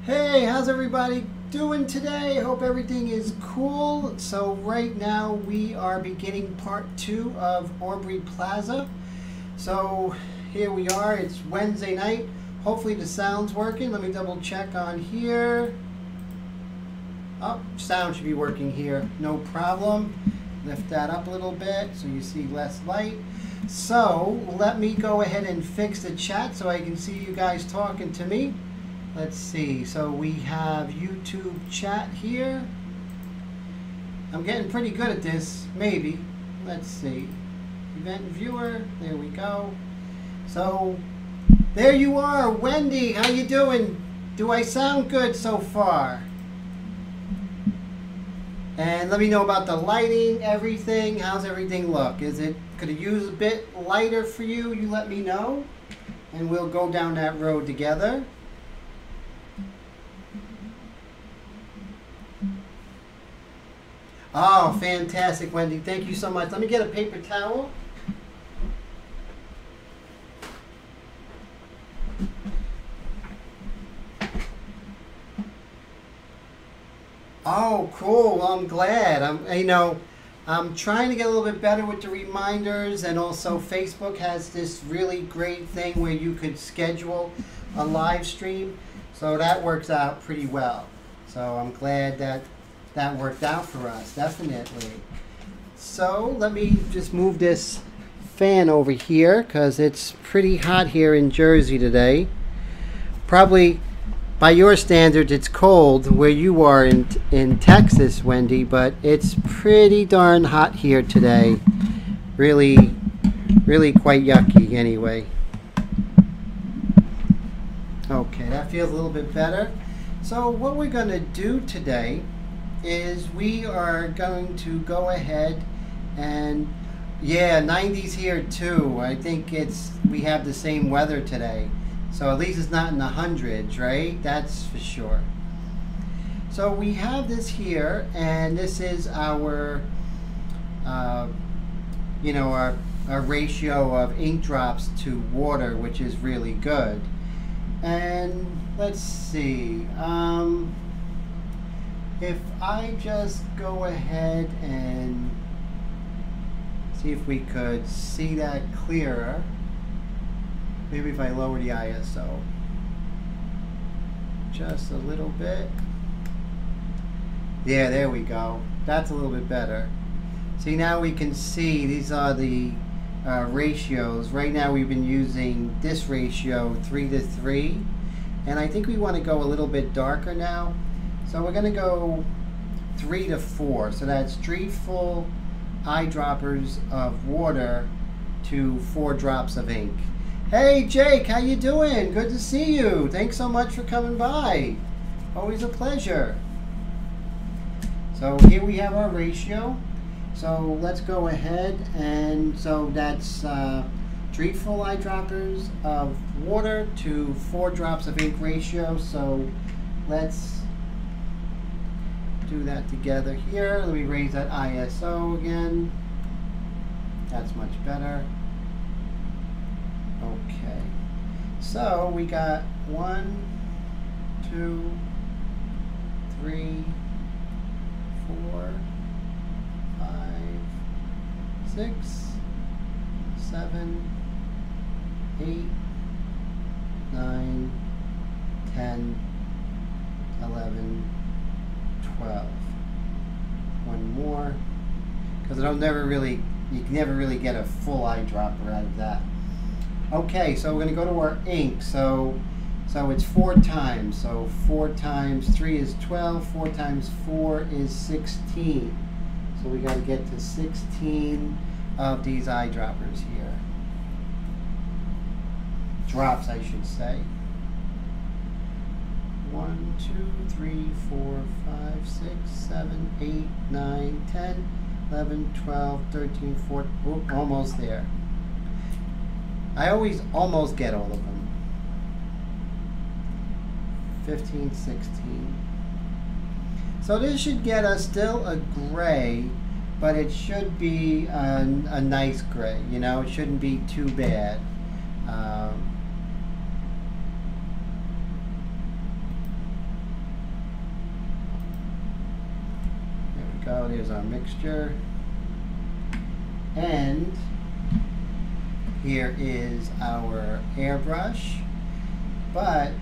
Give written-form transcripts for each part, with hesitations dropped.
Hey, how's everybody doing today? Hope everything is cool. So right now we are beginning part 2 of Aubrey Plaza. So here we are, it's Wednesday night. Hopefully the sound's working. Let me double check on here. Oh, sound should be working here, no problem. Lift that up a little bit so you see less light. So let me go ahead and fix the chat so I can see you guys talking to me. Let's see, so we have YouTube chat here. I'm getting pretty good at this, maybe. Let's see, event viewer, there we go. So there you are, Wendy, how you doing? Do I sound good so far? And let me know about the lighting, everything. How's everything look? Could it use a bit lighter for you? You let me know, and we'll go down that road together. Oh, fantastic, Wendy. Thank you so much. Let me get a paper towel. Oh, cool. Well, I'm glad. I'm trying to get a little bit better with the reminders, and also Facebook has this really great thing where you could schedule a live stream. So that works out pretty well. So I'm glad that worked out for us, definitely. So let me just move this fan over here because it's pretty hot here in Jersey today. Probably by your standards it's cold where you are in Texas, Wendy, but it's pretty darn hot here today. Really quite yucky anyway. Okay, that feels a little bit better. So what we're going to do today is we are going to go ahead and, yeah, 90s here too. I think we have the same weather today. So at least it's not in the hundreds, right? That's for sure. So we have this here, and this is our, our ratio of ink drops to water, which is really good. And let's see. If I just go ahead and see if we could see that clearer. Maybe if I lower the ISO just a little bit. Yeah, there we go. That's a little bit better. See, now we can see these are the ratios. Right now we've been using this ratio 3:3, and I think we want to go a little bit darker now. So we're going to go 3:4. So that's 3 full eyedroppers of water to 4 drops of ink. Hey Jake, how you doing? Good to see you. Thanks so much for coming by. Always a pleasure. So here we have our ratio. So let's go ahead, and so that's 3 full eyedroppers of water to 4 drops of ink ratio. So let's do that together here. Let me raise that ISO again. That's much better. Okay. So we got 1, 2, 3, 4, 5, 6, 7, 8, 9, 10, 11, 12. One more, because you can never really get a full eyedropper out of that. Okay, so we're going to go to our ink. So it's 4 times. So 4 times 3 is 12. 4 times 4 is 16. So we got to get to 16 of these eyedroppers here. Drops, I should say. 1, 2, 3, 4, 5, 6, 7, 8, 9, 10, 11, 12, 13, 14. Oop, almost there. I always almost get all of them. 15, 16. So this should get us still a gray, but it should be a nice gray. You know, it shouldn't be too bad. So there's our mixture. And here is our airbrush. But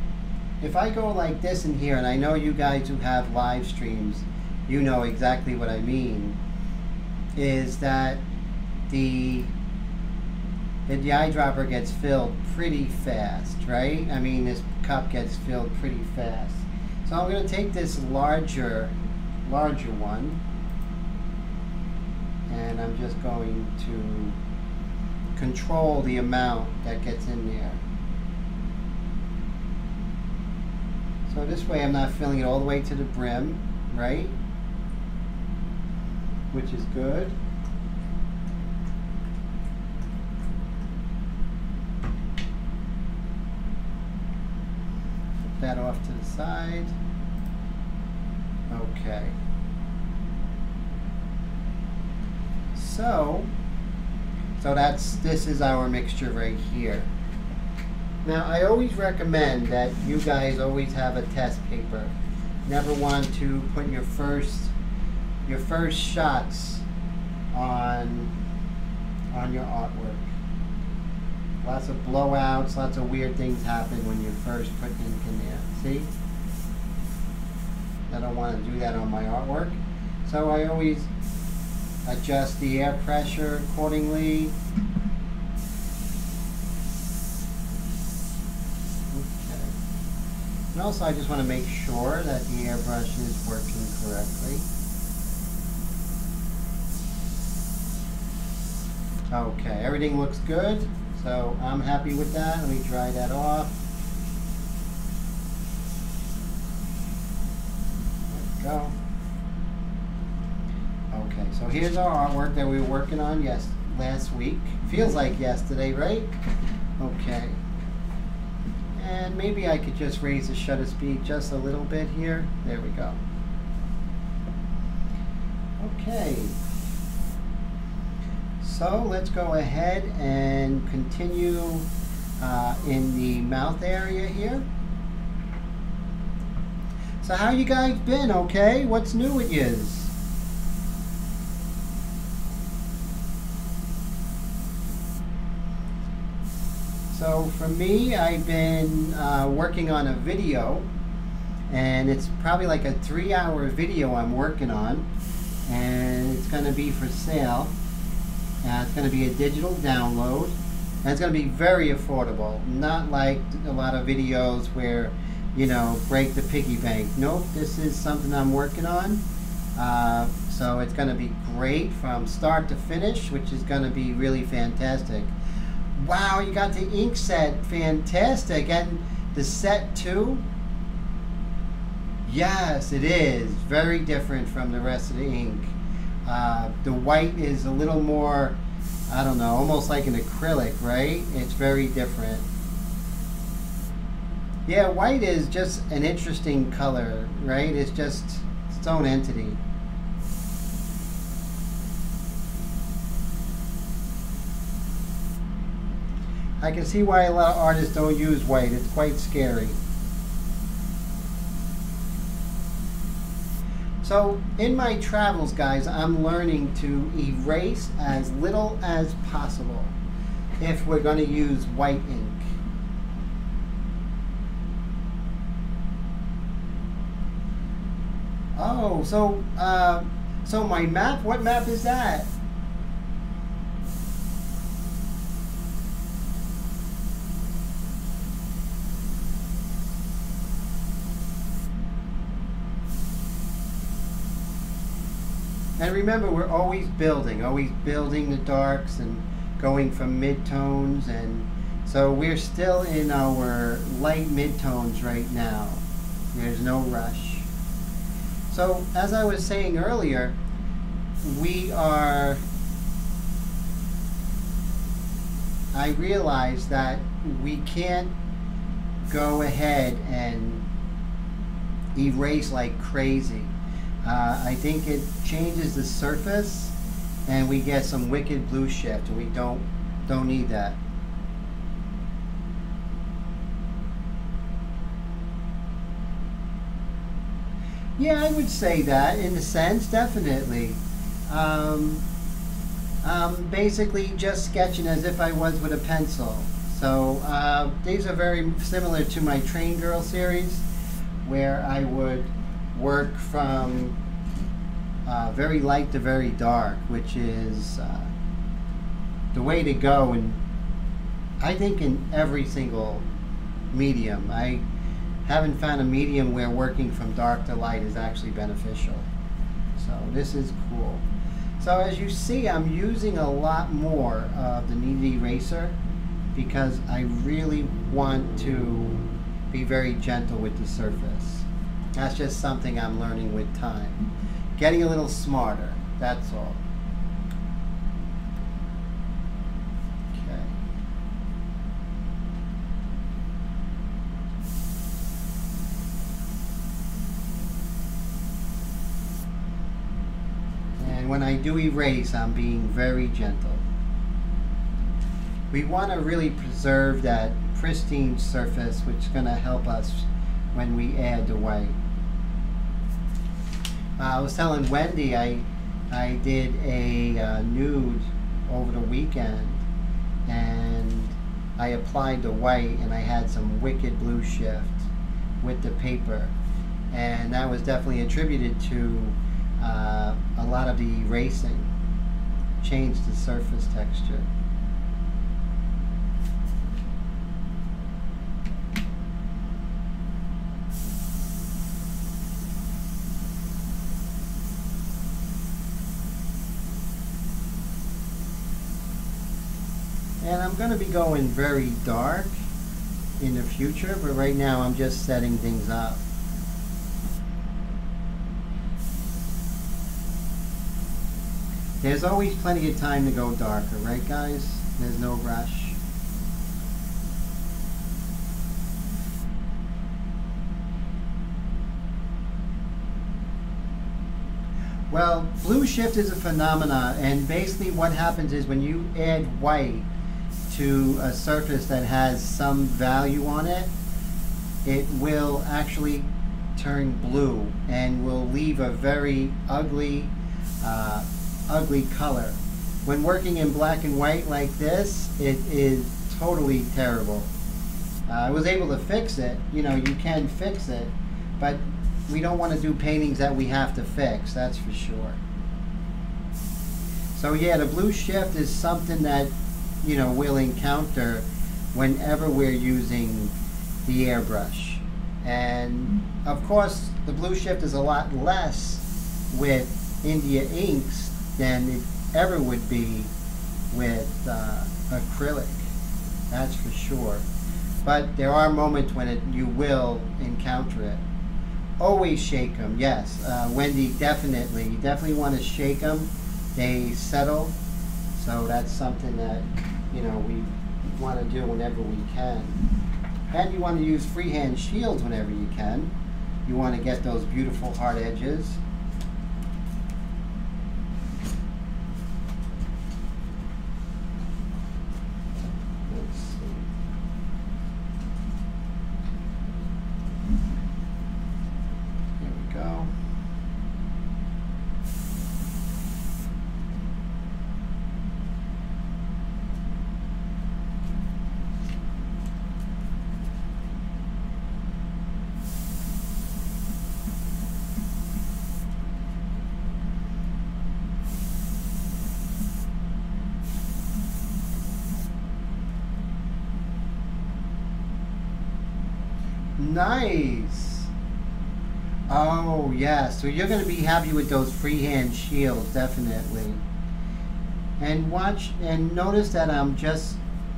if I go like this in here, and I know you guys who have live streams, you know exactly what I mean, is that the eyedropper gets filled pretty fast, right? I mean, this cup gets filled pretty fast. So I'm going to take this larger one, and I'm just going to control the amount that gets in there. So this way I'm not filling it all the way to the brim, right? Which is good. Put that off to the side. Okay. So this is our mixture right here. Now, I always recommend that you guys always have a test paper. Never want to put your first shots on your artwork. Lots of blowouts, lots of weird things happen when you first put ink in there. See? I don't want to do that on my artwork. So I always adjust the air pressure accordingly. And also I just want to make sure that the airbrush is working correctly. Okay, everything looks good, so I'm happy with that. Let me dry that off. There we go. Okay, so here's our artwork that we were working on last week. Feels like yesterday, right? Okay. And maybe I could just raise the shutter speed just a little bit here. There we go. Okay. So let's go ahead and continue in the mouth area here. So how you guys been, okay? What's new with yous? So for me, I've been working on a video, and it's probably like a 3-hour video I'm working on, and it's going to be for sale. It's going to be a digital download, and it's going to be very affordable, not like a lot of videos where, you know, break the piggy bank. Nope, this is something I'm working on. So it's going to be great from start to finish, which is going to be really fantastic. Wow, you got the ink set, fantastic. And the set too? Yes, it is. Very different from the rest of the ink. The white is a little more, I don't know, almost like an acrylic, right? It's very different. Yeah, white is just an interesting color, right? It's just its own entity. I can see why a lot of artists don't use white. It's quite scary. So in my travels, guys, I'm learning to erase as little as possible if we're going to use white ink. Oh, so my map, what map is that? And remember, we're always building the darks and going from midtones, and so we're still in our light midtones right now. There's no rush. So as I was saying earlier, I realized that we can't go ahead and erase like crazy. I think it changes the surface and we get some wicked blue shift, and we don't need that. Yeah, I would say that in a sense, definitely. Um, Basically just sketching as if I was with a pencil. So these are very similar to my Train Girl series, where I would work from very light to very dark, which is the way to go. And I think in every single medium, I haven't found a medium where working from dark to light is actually beneficial. So this is cool. So as you see, I'm using a lot more of the Kneaded Eraser because I really want to be very gentle with the surface. That's just something I'm learning with time. Getting a little smarter, that's all. Okay. And when I do erase, I'm being very gentle. We want to really preserve that pristine surface, which is going to help us when we add the white. I was telling Wendy I did a nude over the weekend, and I applied the white, and I had some wicked blue shift with the paper, and that was definitely attributed to a lot of the erasing changed the surface texture. And I'm going to be going very dark in the future, but right now I'm just setting things up. There's always plenty of time to go darker, right guys? There's no rush. Well, blue shift is a phenomenon, and basically what happens is when you add white to a surface that has some value on it, it will actually turn blue and will leave a very ugly ugly color. When working in black and white like this, it is totally terrible. I was able to fix it. You know, you can fix it, but we don't want to do paintings that we have to fix, that's for sure. So yeah, the blue shift is something that, you know, we'll encounter whenever we're using the airbrush. And of course, the blue shift is a lot less with India inks than it ever would be with acrylic, that's for sure. But there are moments when you will encounter it. Always shake them, yes. Wendy, definitely. You definitely want to shake them. They settle. So that's something that, you know, we want to do whenever we can. And you want to use freehand shields whenever you can. You want to get those beautiful hard edges. Nice. Oh yeah, so you're going to be happy with those freehand shields, definitely. And watch and notice that I'm just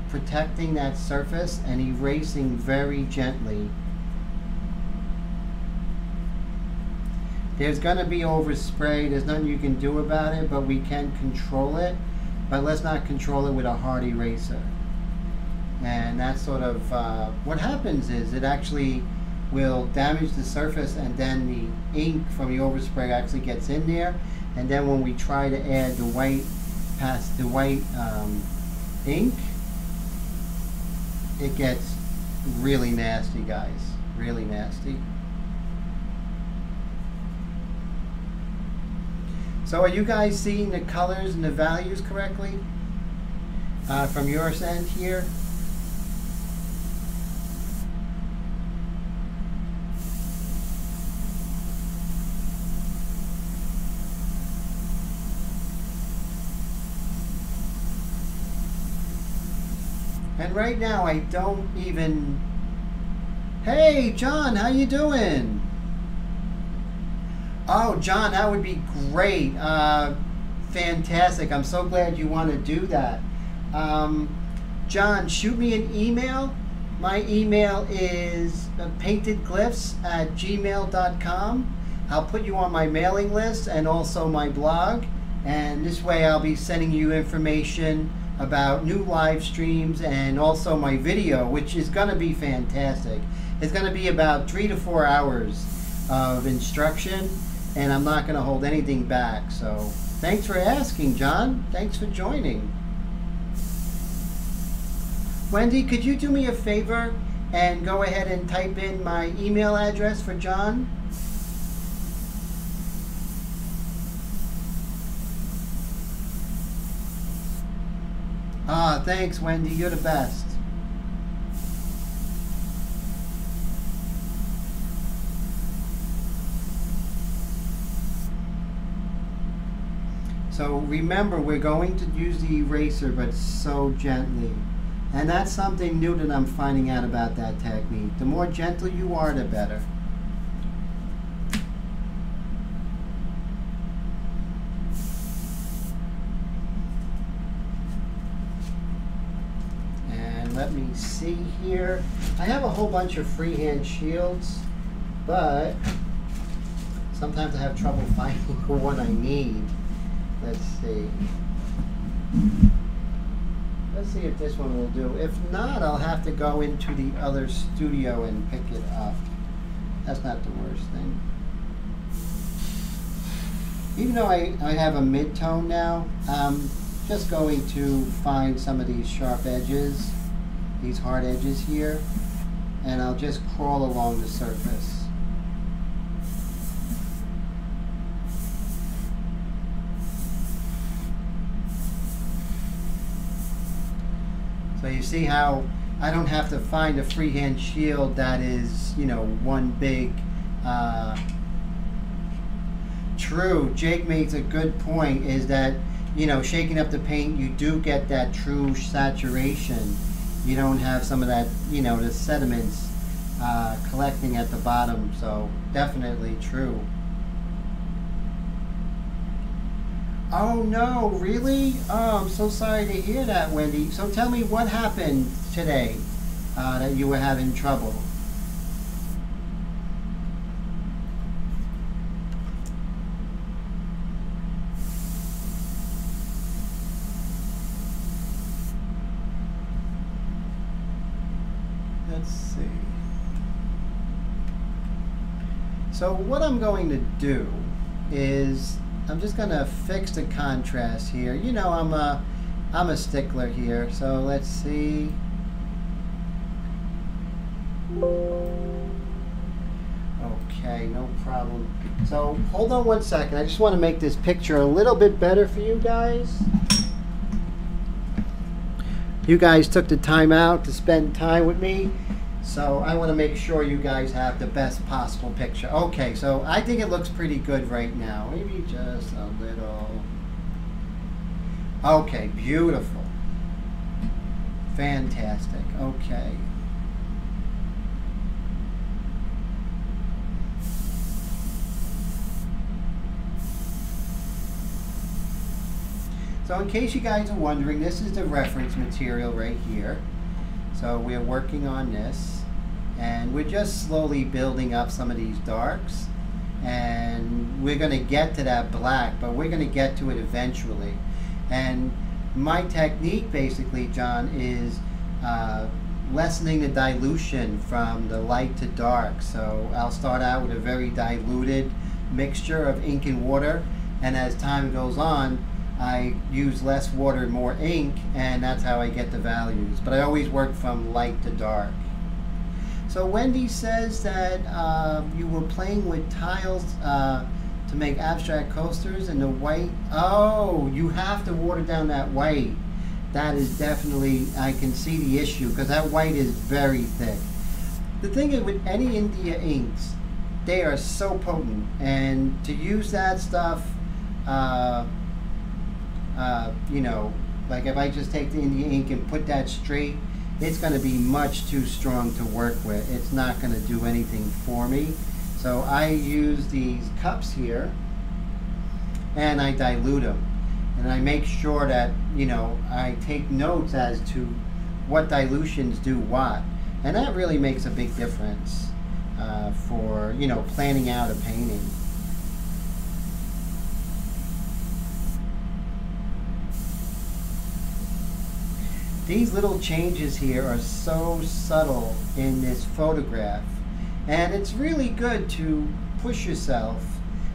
protecting that surface and erasing very gently. There's going to be overspray. There's nothing you can do about it, but we can control it. But let's not control it with a hard eraser. And that's sort of what happens is it actually will damage the surface, and then the ink from the overspray actually gets in there, and then when we try to add the white past the white ink, it gets really nasty, guys, really nasty. So are you guys seeing the colors and the values correctly from your end here? And right now I don't even... Hey John, how you doing? Oh John, that would be great. Fantastic. I'm so glad you want to do that. John, shoot me an email. My email is paintedglyphs@gmail.com. I'll put you on my mailing list and also my blog. And this way I'll be sending you information about new live streams and also my video, which is going to be fantastic. It's going to be about 3 to 4 hours of instruction, and I'm not going to hold anything back. So thanks for asking, John. Thanks for joining. Wendy, could you do me a favor and go ahead and type in my email address for John? Ah, thanks, Wendy. You're the best. So remember, we're going to use the eraser, but so gently. And that's something new that I'm finding out about that technique. The more gentle you are, the better. Let me see here. I have a whole bunch of freehand shields, but sometimes I have trouble finding the one I need. Let's see. Let's see if this one will do. If not, I'll have to go into the other studio and pick it up. That's not the worst thing. Even though I have a mid-tone now, I'm just going to find some of these sharp edges, these hard edges here, and I'll just crawl along the surface. So you see how I don't have to find a freehand shield that is, you know, one big true. Jake makes a good point, is that, you know, shaking up the paint, you do get that true saturation. You don't have some of that, you know, the sediments collecting at the bottom. So definitely true. Oh no, really? Oh, I'm so sorry to hear that, Wendy. So tell me what happened today that you were having trouble. Let's see. So what I'm going to do is I'm just going to fix the contrast here. You know, I'm a stickler here. So let's see. Okay, no problem. So hold on one second. I just want to make this picture a little bit better for you guys. You guys took the time out to spend time with me, so I want to make sure you guys have the best possible picture. Okay, so I think it looks pretty good right now. Maybe just a little. Okay, beautiful. Fantastic. Okay. So in case you guys are wondering, this is the reference material right here. So we're working on this, and we're just slowly building up some of these darks, and we're going to get to that black, but we're going to get to it eventually. And my technique basically, John, is lessening the dilution from the light to dark. So I'll start out with a very diluted mixture of ink and water, and as time goes on, I use less water and more ink, and that's how I get the values. But I always work from light to dark. So Wendy says that you were playing with tiles to to make abstract coasters, and the white, oh, you have to water down that white. That is definitely, I can see the issue, because that white is very thick. The thing is, with any India inks, they are so potent, and to use that stuff, you know, like if I just take the India ink and put that straight, it's going to be much too strong to work with. It's not going to do anything for me. So I use these cups here, and I dilute them. And I make sure that, you know, I take notes as to what dilutions do what. And that really makes a big difference for, you know, planning out a painting. These little changes here are so subtle in this photograph, and it's really good to push yourself,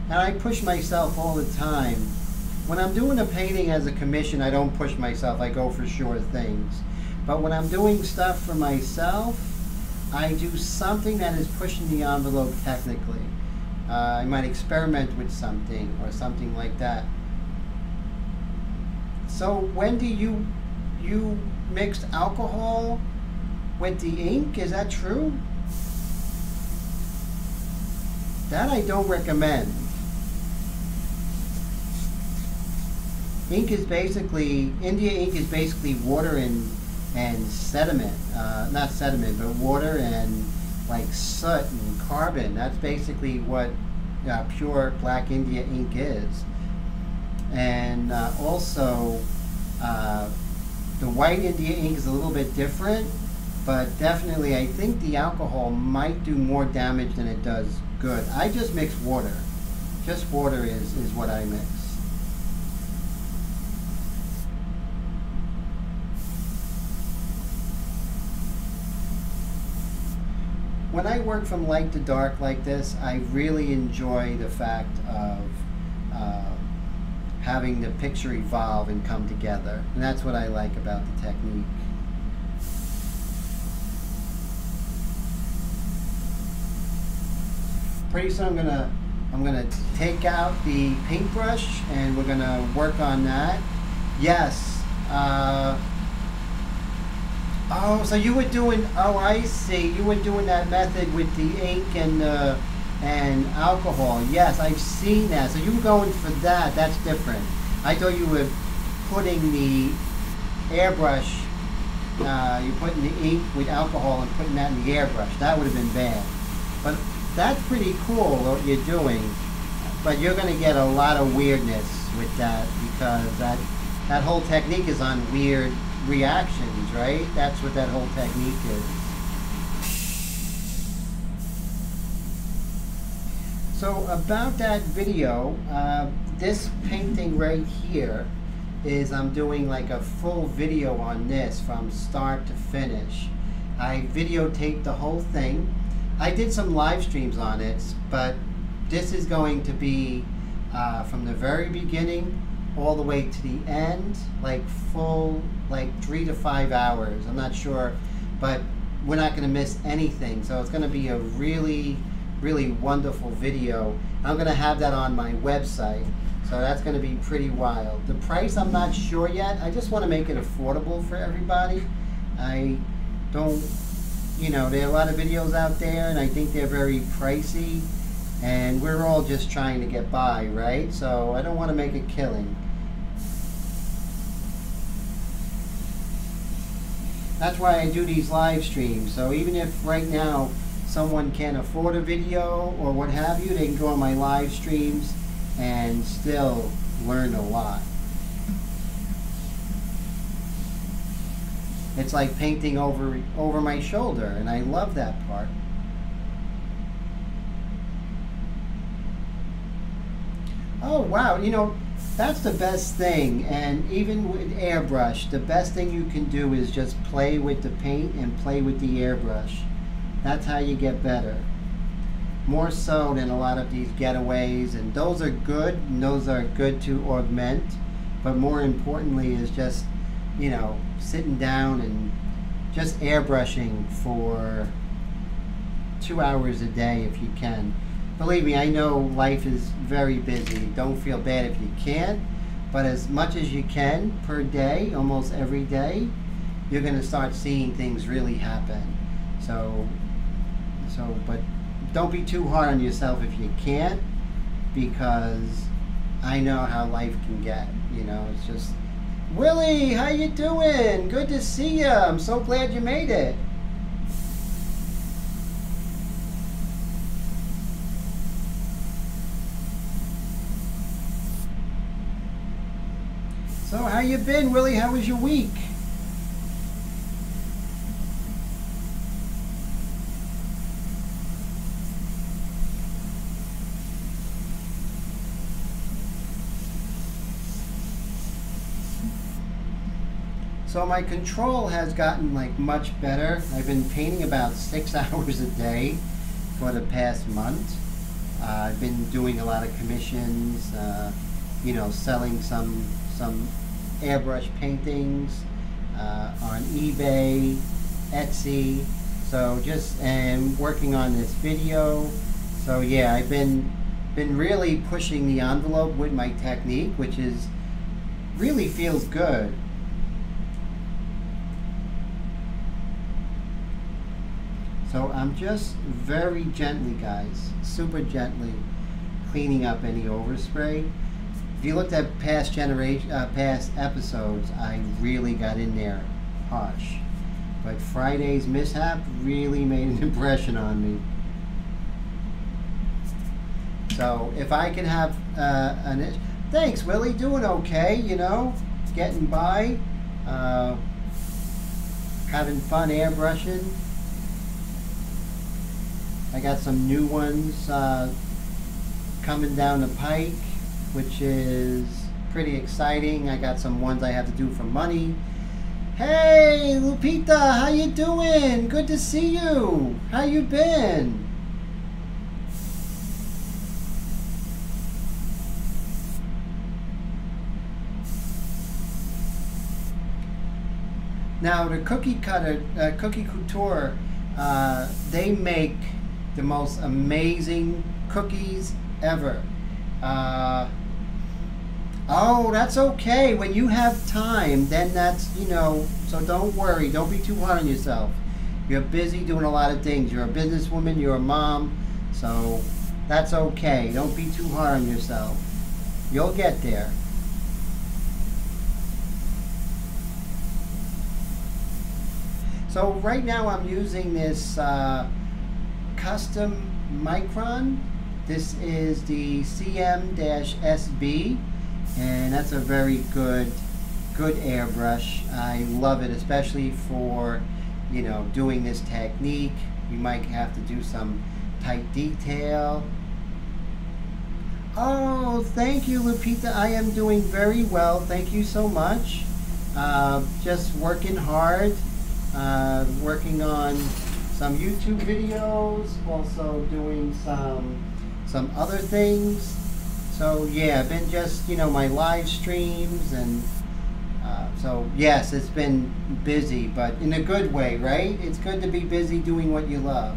and I push myself all the time. When I'm doing a painting as a commission, I don't push myself, I go for sure things. But when I'm doing stuff for myself, I do something that is pushing the envelope technically. I might experiment with something or something like that. So when do you mixed alcohol with the ink? Is that true? That I don't recommend. Ink is basically, India ink is basically water and sediment. Not sediment, but water and like soot and carbon. That's basically what pure black India ink is. And also, the white India ink is a little bit different, but definitely I think the alcohol might do more damage than it does good. I just mix water. Just water is what I mix. When I work from light to dark like this, I really enjoy the fact of having the picture evolve and come together. And that's what I like about the technique. Pretty soon I'm gonna take out the paintbrush and we're gonna work on that. Yes. Oh, so you were doing, oh, I see. You were doing that method with the ink and alcohol. Yes, I've seen that. So you were going for that. That's different. I thought you were putting the airbrush, you're putting the ink with alcohol and putting that in the airbrush. That would have been bad. But that's pretty cool what you're doing. But you're going to get a lot of weirdness with that because that whole technique is on weird reactions, right? That's what that whole technique is. So about that video, this painting right here is I'm doing like a full video on this from start to finish. I videotaped the whole thing. I did some live streams on it, but this is going to be from the very beginning all the way to the end, like full, like 3 to 5 hours. I'm not sure, but we're not going to miss anything. So it's going to be a really wonderful video. I'm going to have that on my website. So that's going to be pretty wild. The price, I'm not sure yet. I just want to make it affordable for everybody. I don't, you know, there are a lot of videos out there and I think they're very pricey. And we're all just trying to get by, right? So I don't want to make a killing. That's why I do these live streams. So even if right now someone can't afford a video or what have you, they can go on my live streams and still learn a lot. It's like painting over my shoulder, and I love that part. Oh wow, you know, that's the best thing. And even with airbrush, the best thing you can do is just play with the paint and play with the airbrush. That's how you get better. More so than a lot of these getaways, and those are good, and those are good to augment, but more importantly is just, you know, sitting down and just airbrushing for 2 hours a day if you can. believe me, I know life is very busy. Don't feel bad if you can't, but as much as you can per day, almost every day, you're going to start seeing things really happen. But don't be too hard on yourself if you can't, because I know how life can get. You know, it's just, Willie, how you doing? Good to see you. I'm so glad you made it. So how you been, Willie? How was your week? So my control has gotten like much better. I've been painting about 6 hours a day for the past month. I've been doing a lot of commissions, you know, selling some airbrush paintings on eBay, Etsy. So and working on this video. So yeah, I've been really pushing the envelope with my technique, which is really feels good. So I'm just very gently, guys, super gently cleaning up any overspray. If you looked at past episodes, I really got in there harsh. But Friday's mishap really made an impression on me. So if I can have thanks, Willie, doing okay, you know, getting by, having fun airbrushing. I got some new ones coming down the pike, which is pretty exciting. I got some ones I have to do for money. Hey, Lupita, how you doing? Good to see you. How you been? Now the Cookie Couture, they make the most amazing cookies ever. Oh, that's okay. When you have time, then that's, you know, so don't worry. Don't be too hard on yourself. You're busy doing a lot of things. You're a businesswoman, you're a mom, so that's okay. Don't be too hard on yourself. You'll get there. So right now I'm using this custom micron. This is the CM-SB, and that's a very good airbrush. I love it, especially for, you know, doing this technique. You might have to do some tight detail. Oh, thank you, Lupita. I am doing very well. Thank you so much. Just working hard, working on some YouTube videos, also doing some other things. So yeah, I've been just, you know, my live streams, and so yes, it's been busy, but in a good way, right? It's good to be busy doing what you love.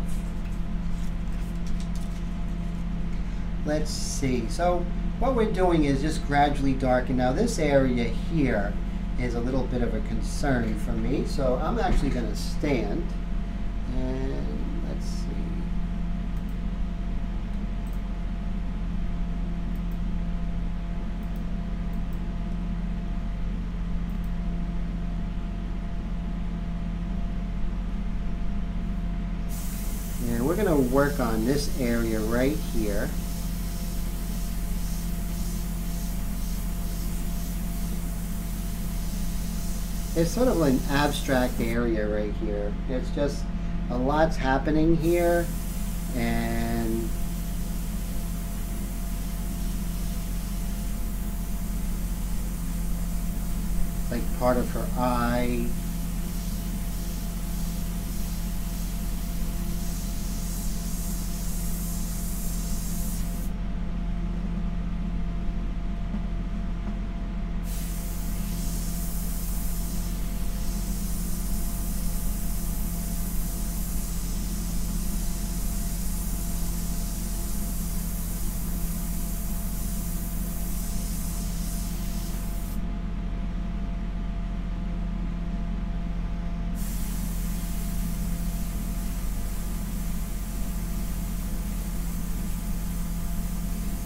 Let's see. So what we're doing is just gradually darken. Now this area here is a little bit of a concern for me, so I'm actually going to stand and let's see. And we're going to work on this area right here. It's sort of an abstract area right here. It's just a lot's happening here, and like part of her eye.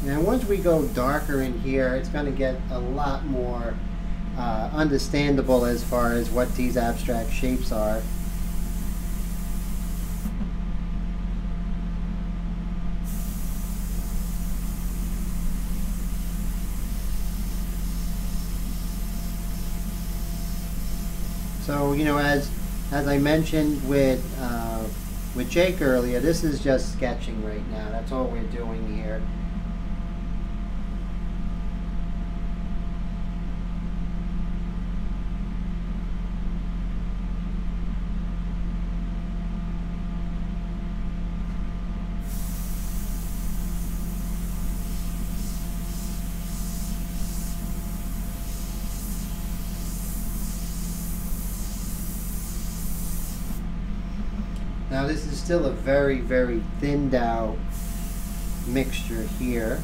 And once we go darker in here, it's going to get a lot more understandable as far as what these abstract shapes are. So, you know, as I mentioned with Jake earlier, this is just sketching right now. That's all we're doing here. Now this is still a very, very thinned out mixture here.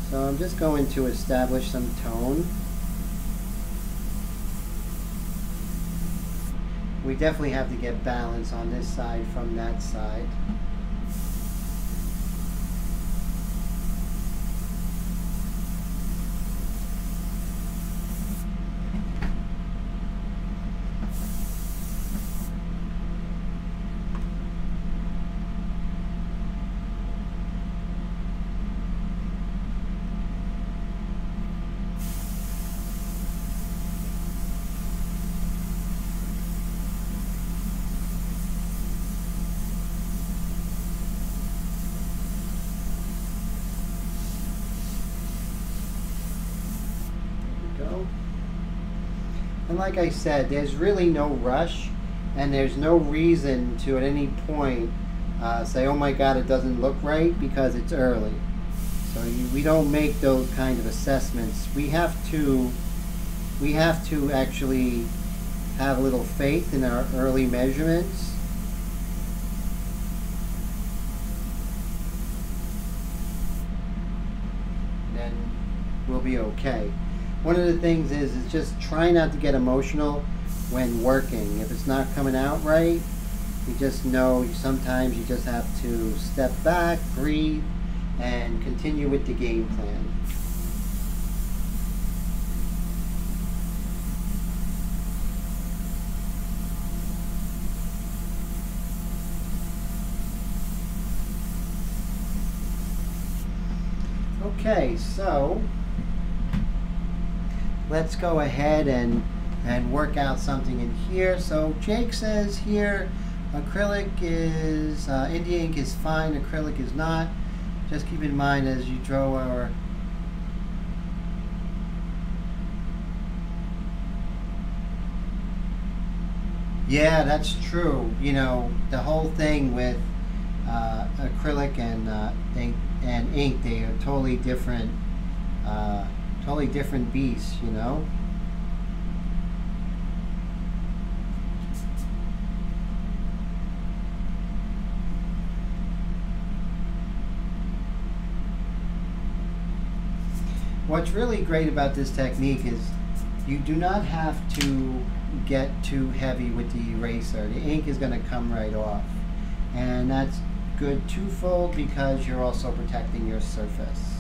So I'm just going to establish some tone. We definitely have to get balance on this side from that side. And like I said, there's really no rush, and there's no reason to at any point say, oh my god, it doesn't look right, because it's early. So we don't make those kind of assessments. We have to actually have a little faith in our early measurements. Then we'll be okay. One of the things is just try not to get emotional when working. If it's not coming out right, you just know sometimes you just have to step back, breathe, and continue with the game plan. Okay, so let's go ahead and work out something in here. So Jake says here acrylic is, India ink is fine, acrylic is not. Just keep in mind as you draw our yeah, that's true. You know, the whole thing with acrylic and ink, they are totally different beasts, you know. What's really great about this technique is you do not have to get too heavy with the eraser. The ink is going to come right off, and that's good twofold because you're also protecting your surface.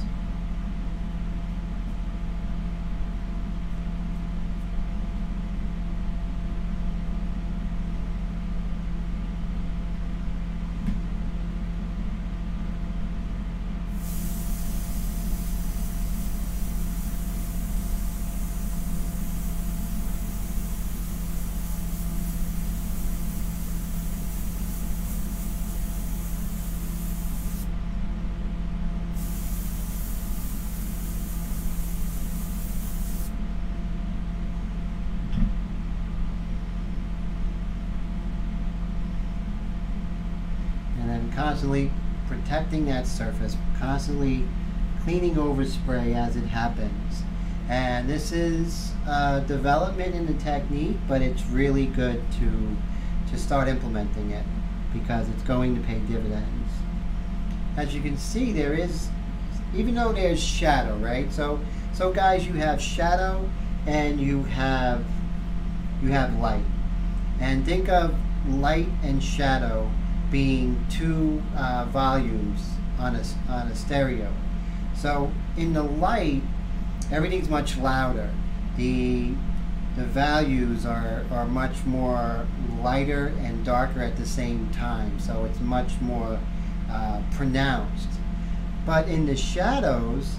Constantly protecting that surface, constantly cleaning over spray as it happens. And this is development in the technique, but it's really good to start implementing it because it's going to pay dividends. As you can see, there is, even though there's shadow, right? So guys, you have shadow and you have light. And think of light and shadow being two volumes on a stereo. So in the light, everything's much louder. The values are much more lighter and darker at the same time, so it's much more pronounced. But in the shadows,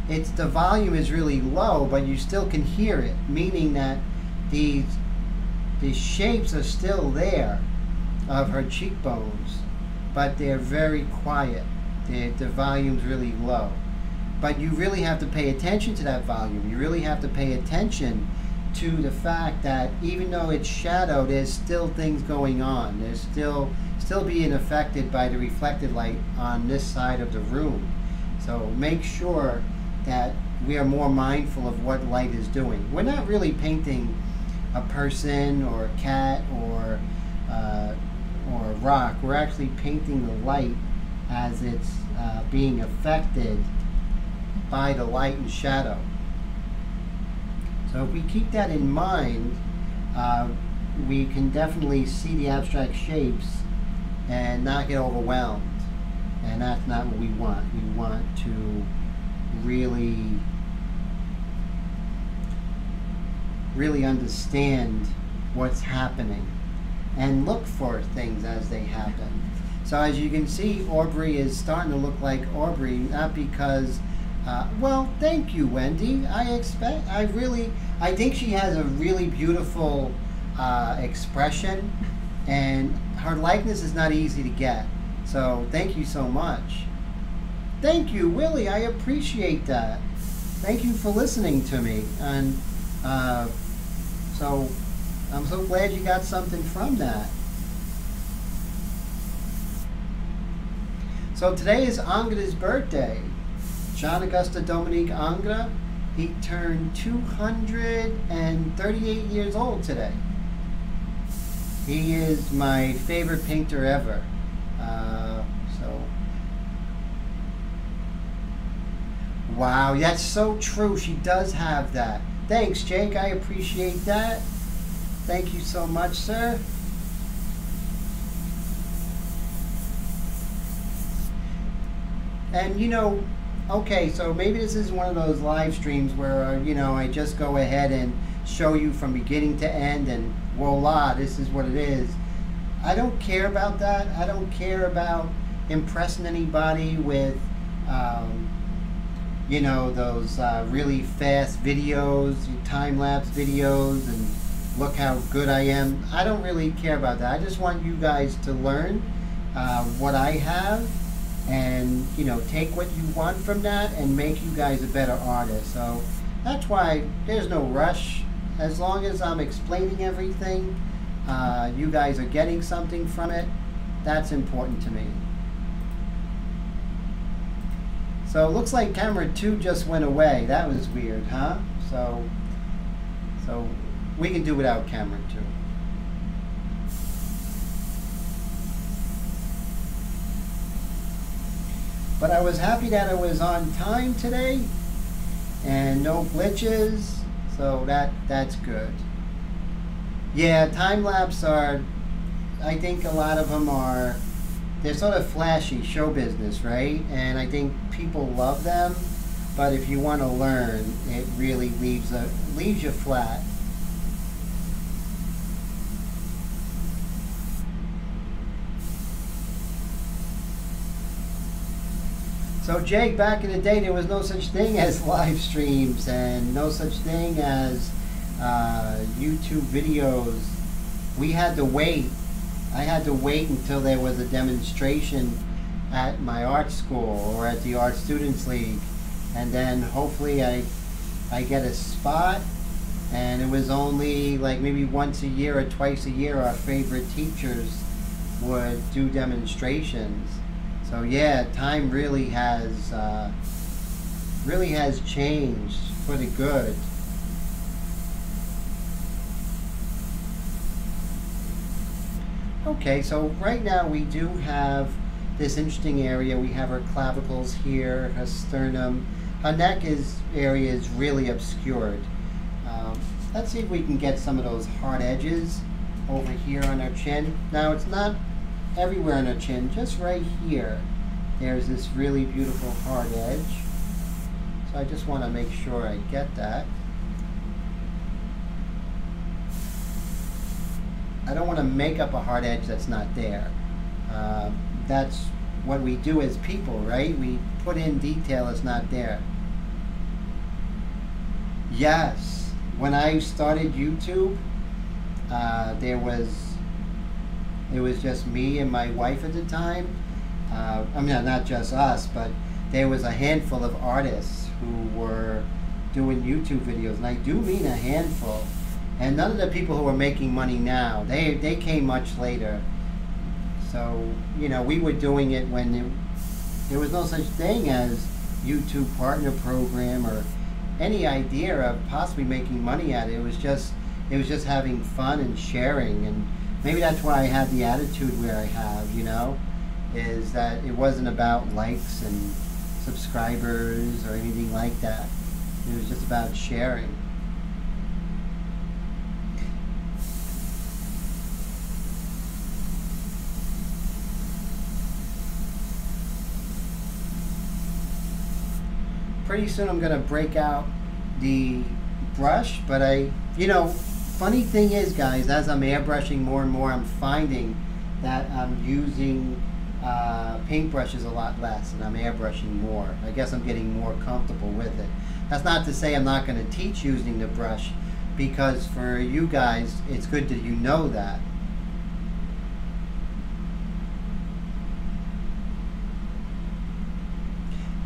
the volume is really low, but you still can hear it, meaning that the shapes are still there of her cheekbones, but they're very quiet. The volume's really low. But you really have to pay attention to that volume. You really have to pay attention to the fact that even though it's shadow, there's still things going on. There's still being affected by the reflected light on this side of the room. So make sure that we are more mindful of what light is doing. We're not really painting a person or a cat or a rock. We're actually painting the light as it's being affected by the light and shadow. So if we keep that in mind, we can definitely see the abstract shapes and not get overwhelmed. And that's not what we want. We want to really understand what's happening and look for things as they happen. So as you can see, Aubrey is starting to look like Aubrey, not because well, thank you, Wendy. I think she has a really beautiful expression, and her likeness is not easy to get. So thank you so much. Thank you, Willie. I appreciate that. Thank you for listening to me. And so I'm so glad you got something from that. So today is Angra's birthday. John Augusta Dominique Angra. He turned 238 years old today. He is my favorite painter ever. Wow, that's so true. She does have that. Thanks, Jake. I appreciate that. Thank you so much, sir. And you know, okay, so maybe this is one of those live streams where, you know, I just go ahead and show you from beginning to end and voila, this is what it is. I don't care about that. I don't care about impressing anybody with, you know, those really fast videos, time-lapse videos, and look how good I am. I don't really care about that. I just want you guys to learn what I have, and you know, take what you want from that and make you guys a better artist. So that's why there's no rush. As long as I'm explaining everything, you guys are getting something from it. That's important to me. So it looks like camera 2 just went away. That was weird, huh? So we can do without camera 2. But I was happy that I was on time today and no glitches, so that's good. Yeah, time-lapse are, I think a lot of them are, they're sort of flashy, show business, right? And I think people love them, but if you want to learn, it really leaves you flat. So Jake, back in the day, there was no such thing as live streams and no such thing as YouTube videos. We had to wait. I had to wait until there was a demonstration at my art school or at the Art Students League, and then hopefully I get a spot. And it was only like maybe once a year or twice a year our favorite teachers would do demonstrations. So yeah, time really has changed for the good. Okay, so right now we do have this interesting area. We have her clavicles here, her sternum. Her neck area is really obscured. Let's see if we can get some of those hard edges over here on her chin. Now it's not everywhere on her chin, just right here. there's this really beautiful hard edge. So I just want to make sure I get that. I don't want to make up a hard edge that's not there. That's what we do as people, right? We put in detail that's not there. Yes, when I started YouTube, it was just me and my wife at the time. I mean, not just us, but there was a handful of artists who were doing YouTube videos, and I do mean a handful. And none of the people who are making money now, they came much later. So, you know, we were doing it when there was no such thing as YouTube Partner Program or any idea of possibly making money at it. It was just having fun and sharing, and maybe that's why I have the attitude where I have, you know, is that it wasn't about likes and subscribers or anything like that. It was just about sharing. Pretty soon I'm going to break out the brush, but you know, funny thing is, guys, as I'm airbrushing more and more, I'm finding that I'm using paintbrushes a lot less and I'm airbrushing more. I guess I'm getting more comfortable with it. That's not to say I'm not going to teach using the brush, because for you guys, it's good that you know that.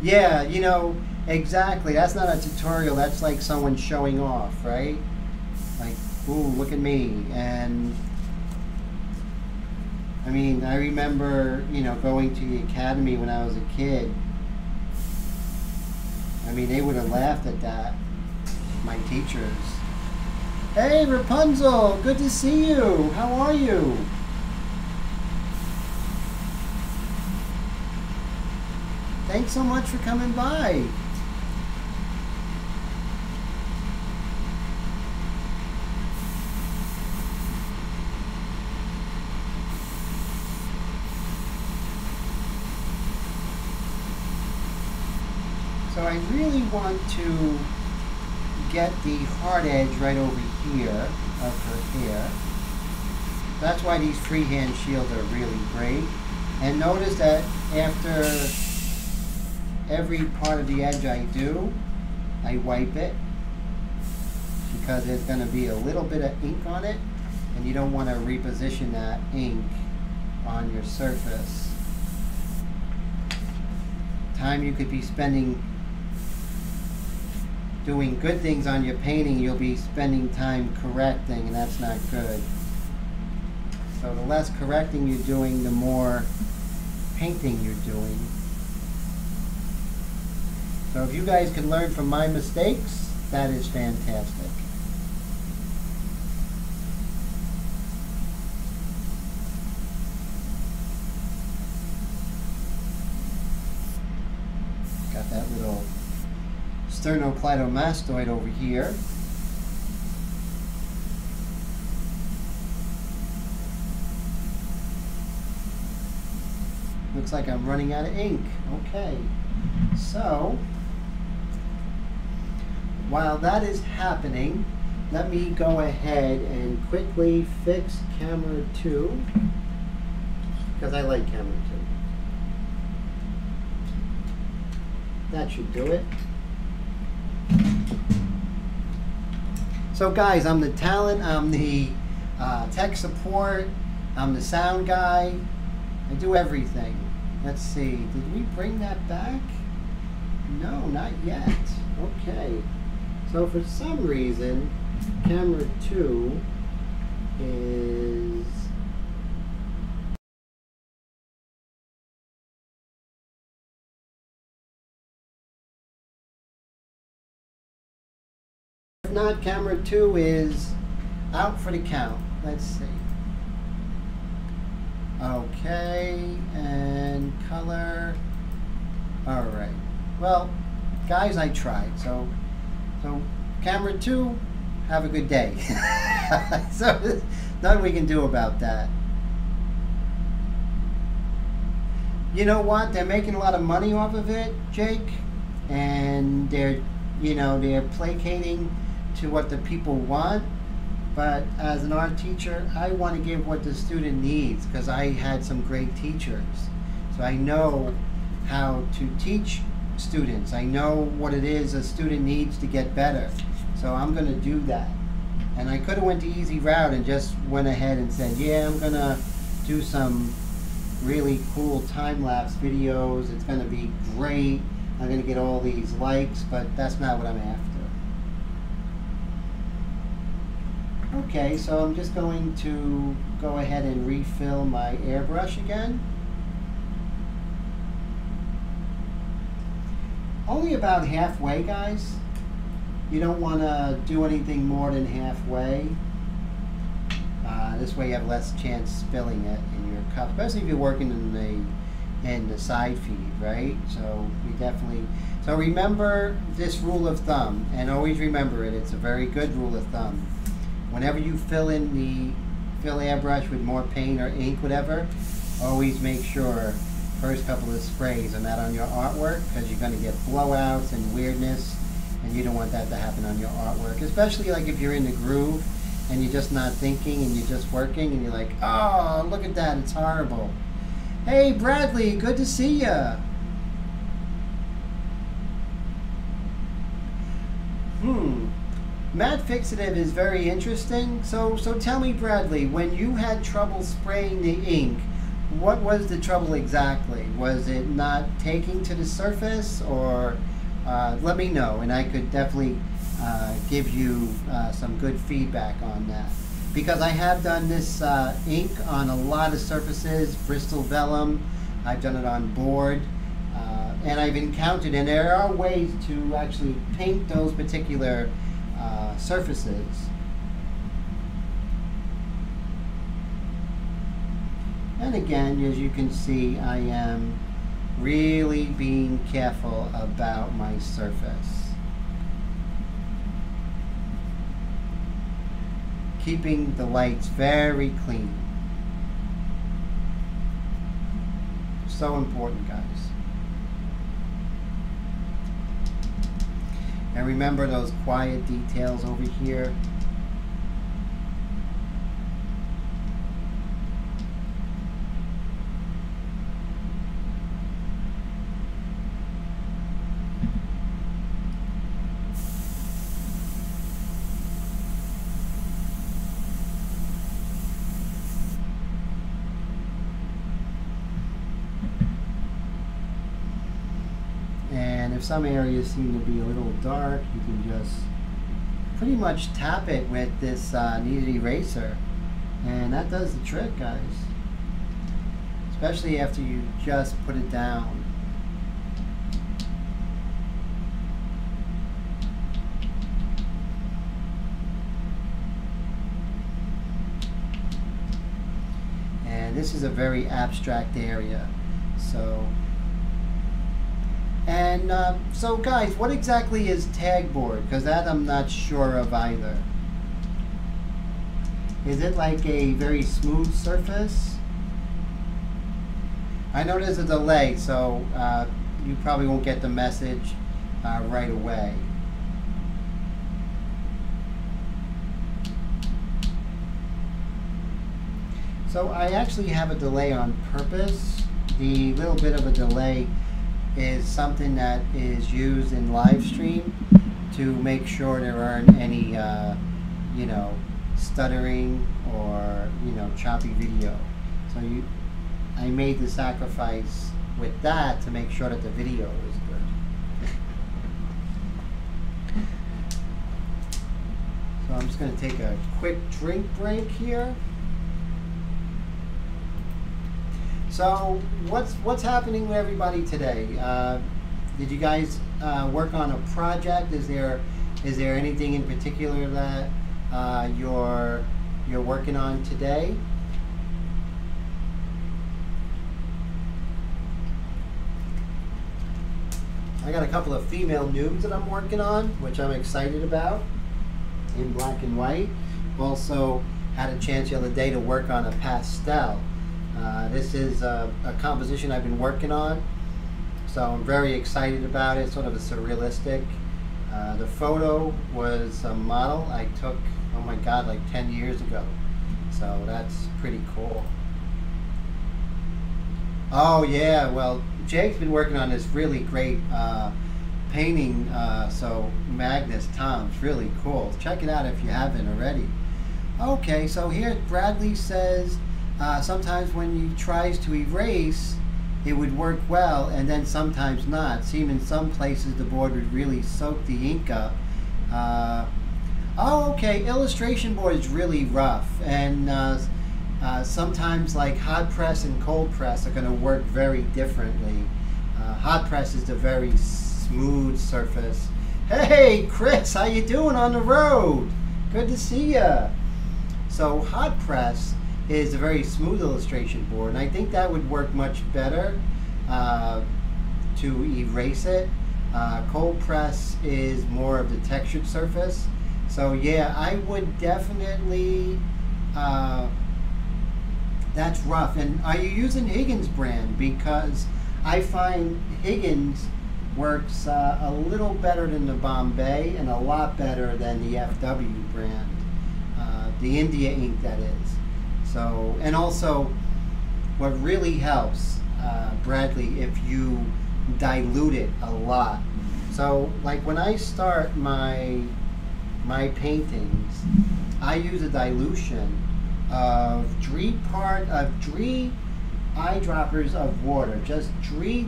Yeah, you know, exactly. That's not a tutorial. That's like someone showing off, right? Like, ooh, look at me. And I mean, I remember, you know, going to the academy when I was a kid. I mean, they would have laughed at that, my teachers. Hey, Rapunzel, good to see you. How are you? Thanks so much for coming by. So I really want to get the hard edge right over here of her hair. That's why these freehand shields are really great. And notice that after every part of the edge I do, I wipe it, because there's going to be a little bit of ink on it, and you don't want to reposition that ink on your surface. Time you could be spending doing good things on your painting, you'll be spending time correcting, and that's not good. So the less correcting you're doing, the more painting you're doing. So if you guys can learn from my mistakes, that is fantastic. Got that little sternocleidomastoid over here. Looks like I'm running out of ink. Okay, so while that is happening, let me go ahead and quickly fix camera 2, because I like camera 2. That should do it. So guys, I'm the talent, I'm the tech support, I'm the sound guy, I do everything. Let's see, did we bring that back? No, not yet. Okay. So for some reason, camera 2 is... If not, camera 2 is out for the count. Let's see. Okay, and color. All right. Well, guys, I tried. So camera 2, have a good day. So there's nothing we can do about that. you know what? They're making a lot of money off of it, Jake, and they're placating to what the people want. But as an art teacher, I want to give what the student needs, because I had some great teachers. So I know how to teach students. I know what it is a student needs to get better. So I'm going to do that. And I could have went the easy route and just went ahead and said, yeah, I'm going to do some really cool time-lapse videos. It's going to be great. I'm going to get all these likes, but that's not what I'm after. Okay, so I'm just going to go ahead and refill my airbrush again. Only about halfway, guys. You don't want to do anything more than halfway. This way you have less chance spilling it in your cup, especially if you're working in the side feed, right? So we definitely, so remember this rule of thumb, and always remember it. It's a very good rule of thumb. Whenever you fill airbrush with more paint or ink, whatever, always make sure first couple of sprays are not on your artwork, because you're going to get blowouts and weirdness, and you don't want that to happen on your artwork, especially like if you're in the groove and you're just not thinking and you're just working and you're like, oh, look at that, it's horrible. Hey Bradley, good to see ya. Matte fixative is very interesting. So tell me, Bradley, when you had trouble spraying the ink, what was the trouble exactly? Was it not taking to the surface, or let me know, and I could definitely give you some good feedback on that. Because I have done this ink on a lot of surfaces, Bristol vellum, I've done it on board, and I've encountered, and there are ways to actually paint those particular surfaces. And again, as you can see, I am really being careful about my surface. Keeping the lights very clean. So important, guys. And remember those quiet details over here. If some areas seem to be a little dark, you can just pretty much tap it with this Kneaded Eraser, and that does the trick, guys, especially after you just put it down. And this is a very abstract area, so. And so guys, what exactly is tag board? Because that I'm not sure of either. Is it like a very smooth surface? I know there's a delay, so you probably won't get the message right away. So I actually have a delay on purpose. The little bit of a delay is something that is used in live stream to make sure there aren't any you know, stuttering or, you know, choppy video. So I made the sacrifice with that to make sure that the video is good. So I'm just going to take a quick drink break here. So what's happening with everybody today? Did you guys work on a project? Is there anything in particular that you're working on today? I got a couple of female nudes that I'm working on, which I'm excited about, in black and white. Also had a chance the other day to work on a pastel. This is a composition I've been working on, so I'm very excited about it. Sort of a surrealistic. The photo was a model I took, oh my god, like 10 years ago. So that's pretty cool. Oh yeah, well, Jake's been working on this really great painting, so Magnus Tom's really cool. Check it out if you haven't already. Okay, so here Bradley says sometimes when he tries to erase, it would work well, and then sometimes not. Seem in some places the board would really soak the ink up. Oh, okay, illustration board is really rough, and sometimes like hot press and cold press are going to work very differently. Hot press is the very smooth surface. Hey Chris, how you doing on the road? Good to see ya. So hot press is a very smooth illustration board, and I think that would work much better to erase it. Cold press is more of the textured surface. So yeah, I would definitely, that's rough. And are you using Higgins brand? Because I find Higgins works a little better than the Bombay and a lot better than the FW brand, the India ink that is. So, and also what really helps, Bradley, if you dilute it a lot. So like when I start my paintings, I use a dilution of 3 eyedroppers of water, just 3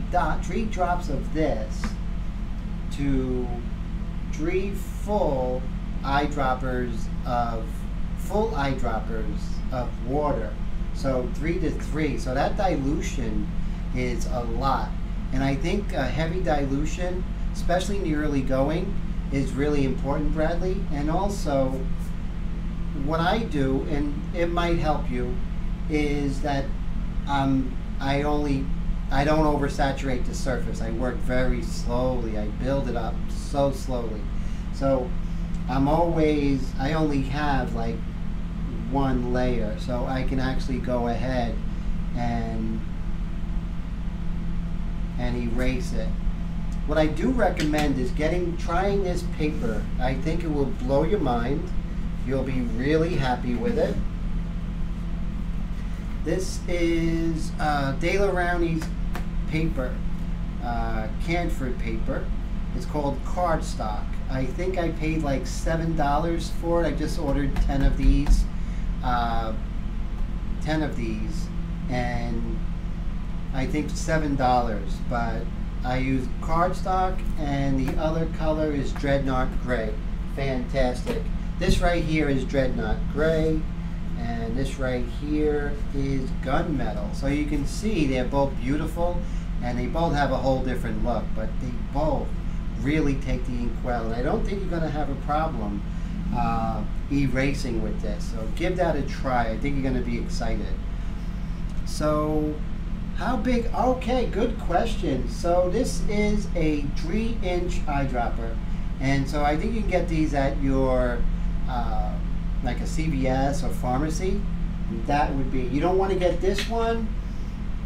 drops of this to 3 full eyedroppers of water. So 3 to 3. So that dilution is a lot, and I think a heavy dilution, especially in the early going, is really important, Bradley. And also, what I do, and it might help you, is that I don't oversaturate the surface. I work very slowly. I build it up so slowly. So I only have like 1 layer, so I can actually go ahead and erase it. What I do recommend is trying this paper. I think it will blow your mind. You'll be really happy with it. This is De La Rowney's paper, Canford paper. It's called cardstock. I think I paid like $7 for it. I just ordered 10 of these. 10 of these, and I think $7, but I use cardstock, and the other color is Dreadnought Gray. Fantastic. This right here is Dreadnought Gray, and this right here is Gunmetal. So you can see they're both beautiful, and they both have a whole different look, but they both really take the ink well, and I don't think you're going to have a problem erasing with this. So give that a try. I think you're going to be excited. So how big? Okay, good question. So this is a 3-inch eyedropper, and so I think you can get these at your like a CVS or pharmacy. That would be, you don't want to get this one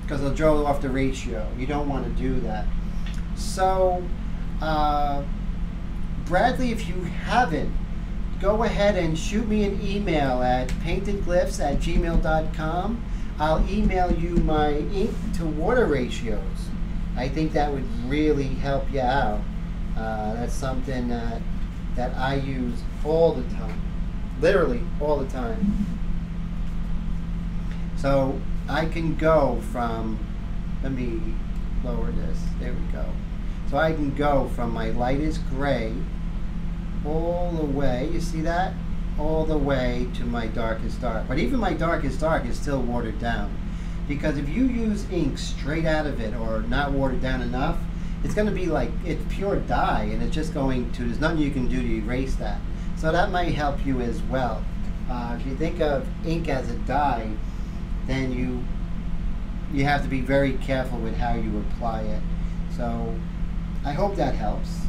because it'll throw off the ratio. You don't want to do that. So Bradley, if you haven't, go ahead and shoot me an email at paintedglyphs@gmail.com. I'll email you my ink to water ratios. I think that would really help you out. That's something that I use all the time, literally all the time. So I can go from, let me lower this, there we go. So I can go from my lightest gray all the way, you see that? All the way to my darkest dark. But even my darkest dark is still watered down. Because if you use ink straight out of it or not watered down enough, it's going to be like, it's pure dye, and it's just going to, there's nothing you can do to erase that. So that might help you as well. If you think of ink as a dye, then you have to be very careful with how you apply it. So I hope that helps.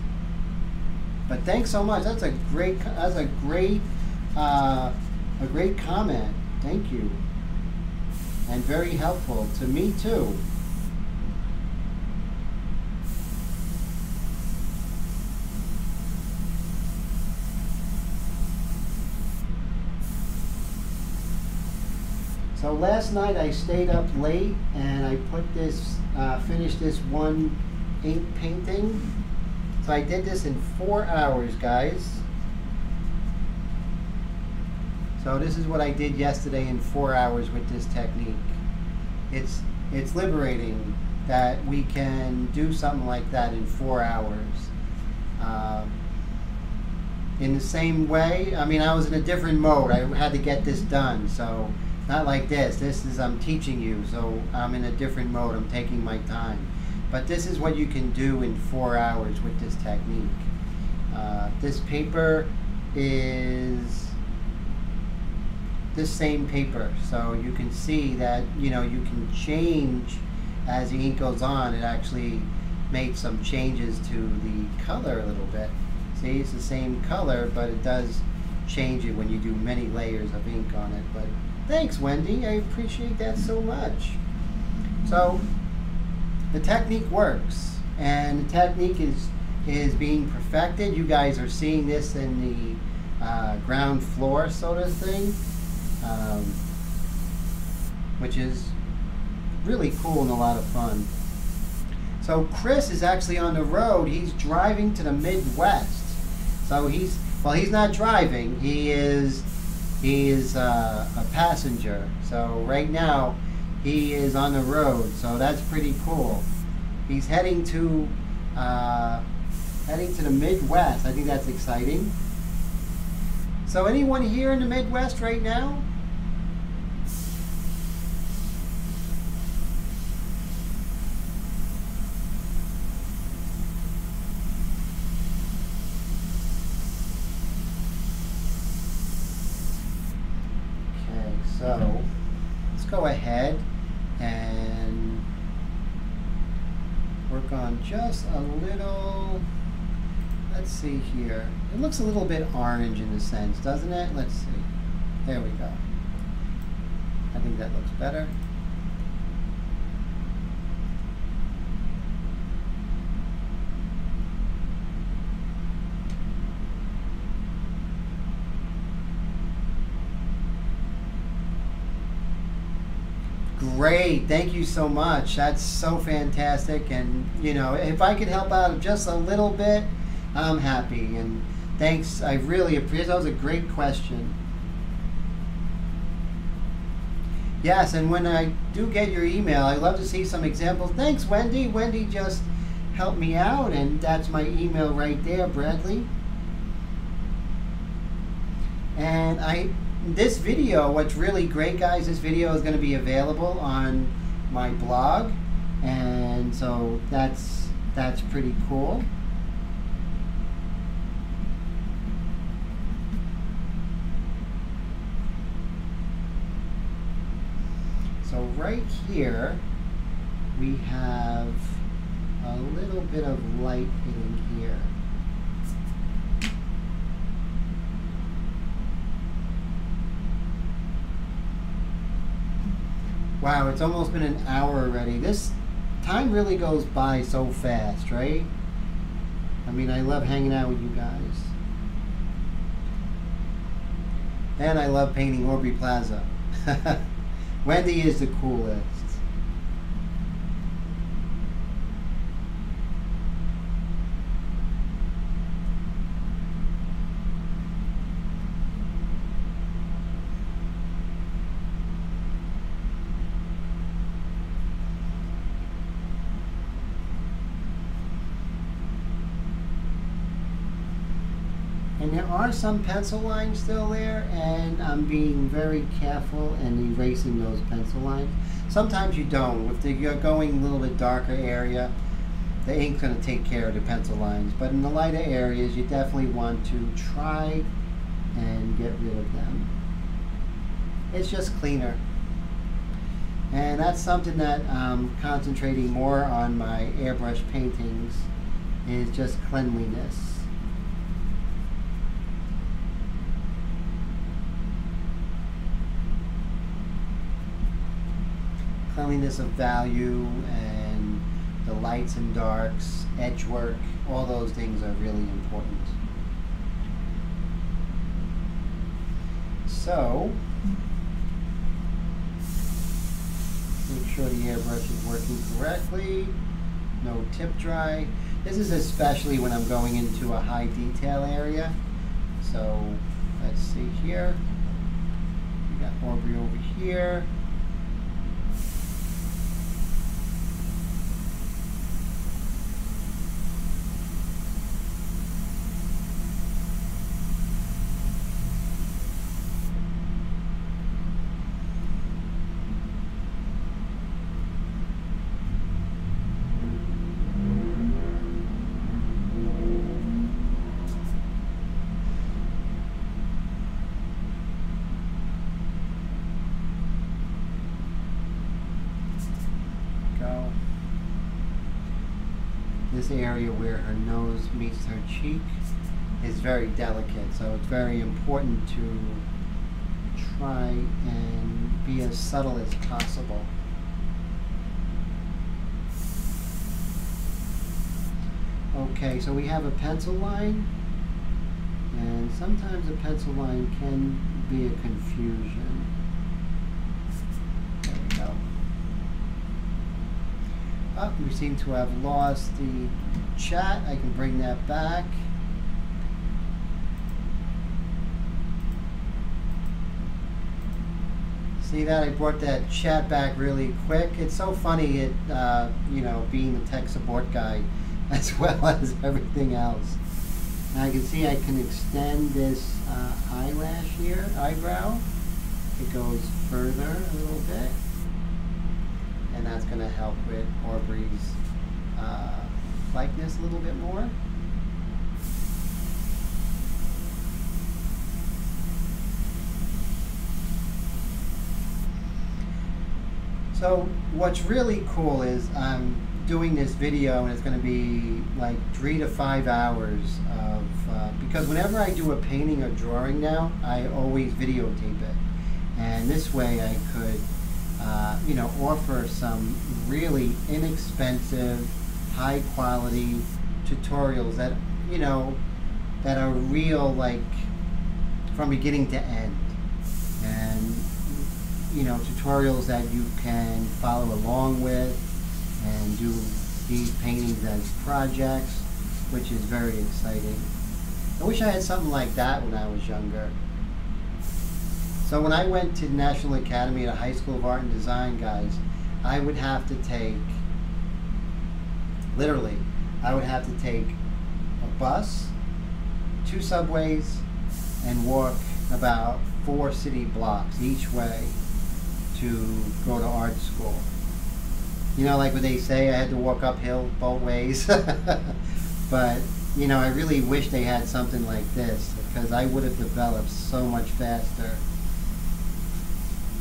But thanks so much. That's a great comment. Thank you. and very helpful to me too. So last night I stayed up late and I put this, finished this one ink painting. So I did this in 4 hours, guys. So this is what I did yesterday in 4 hours with this technique. It's liberating that we can do something like that in 4 hours. In the same way, I mean, I was in a different mode. I had to get this done, so not like this. This is, I'm teaching you, so I'm in a different mode. I'm taking my time. But this is what you can do in 4 hours with this technique. This paper is this same paper, so you can see that, you know, you can change as the ink goes on. It actually made some changes to the color a little bit. See, it's the same color, but it does change it when you do many layers of ink on it. But thanks, Wendy. I appreciate that so much. So the technique works, and the technique is being perfected. You guys are seeing this in the ground floor sort of thing, which is really cool and a lot of fun. So Chris is actually on the road. He's driving to the Midwest. So he's not driving. He is a passenger. So right now he is on the road. So that's pretty cool. He's heading to the Midwest. I think that's exciting. So anyone here in the Midwest right now? So let's go ahead and work on just a little, let's see here. It looks a little bit orange in a sense, doesn't it? Let's see. There we go. I think that looks better. Great, thank you so much. That's so fantastic, and you know, if I could help out just a little bit, I'm happy. And thanks, I really appreciate. That was a great question. Yes, and when I do get your email, I'd love to see some examples. Thanks, Wendy. Wendy just helped me out, and that's my email right there, Bradley. And this video, what's really great, guys, this video is going to be available on my blog, and so that's pretty cool. So right here we have a little bit of light hitting here. Wow, it's almost been an hour already. This time really goes by so fast, right? I mean, I love hanging out with you guys. And I love painting Aubrey Plaza. Wendy is the coolest. And there are some pencil lines still there, and I'm being very careful and erasing those pencil lines. Sometimes you don't. If you're going a little bit darker area, the ink's going to take care of the pencil lines. But in the lighter areas, you definitely want to try and get rid of them. It's just cleaner. And that's something that I'm concentrating more on my airbrush paintings, is just cleanliness. cleanliness of value and the lights and darks, edge work, all those things are really important. So, make sure the airbrush is working correctly, no tip dry. This is especially when I'm going into a high detail area. So, let's see here. We got Aubrey over here. This area where her nose meets her cheek is very delicate, so it's very important to try and be as subtle as possible. Okay, so we have a pencil line, and sometimes a pencil line can be a confusion. There we go. Oh, we seem to have lost the chat. I can bring that back. See that? I brought that chat back really quick. It's so funny, it you know, being the tech support guy as well as everything else. And I can see I can extend this eyelash here, eyebrow. It goes further a little bit. And that's going to help with Aubrey's likeness a little bit more. So what's really cool is I'm doing this video, and it's going to be like 3 to 5 hours of, because whenever I do a painting or drawing now, I always videotape it. And this way I could you know, offer some really inexpensive, high quality tutorials that, you know, that are real, like from beginning to end. And, you know, tutorials that you can follow along with and do these paintings as projects, which is very exciting. I wish I had something like that when I was younger. So when I went to the National Academy at a High School of Art and Design, guys, I would have to take, literally, I would have to take a bus, 2 subways, and walk about 4 city blocks each way to go to art school. You know, like what they say, I had to walk uphill both ways. But, you know, I really wish they had something like this, because I would have developed so much faster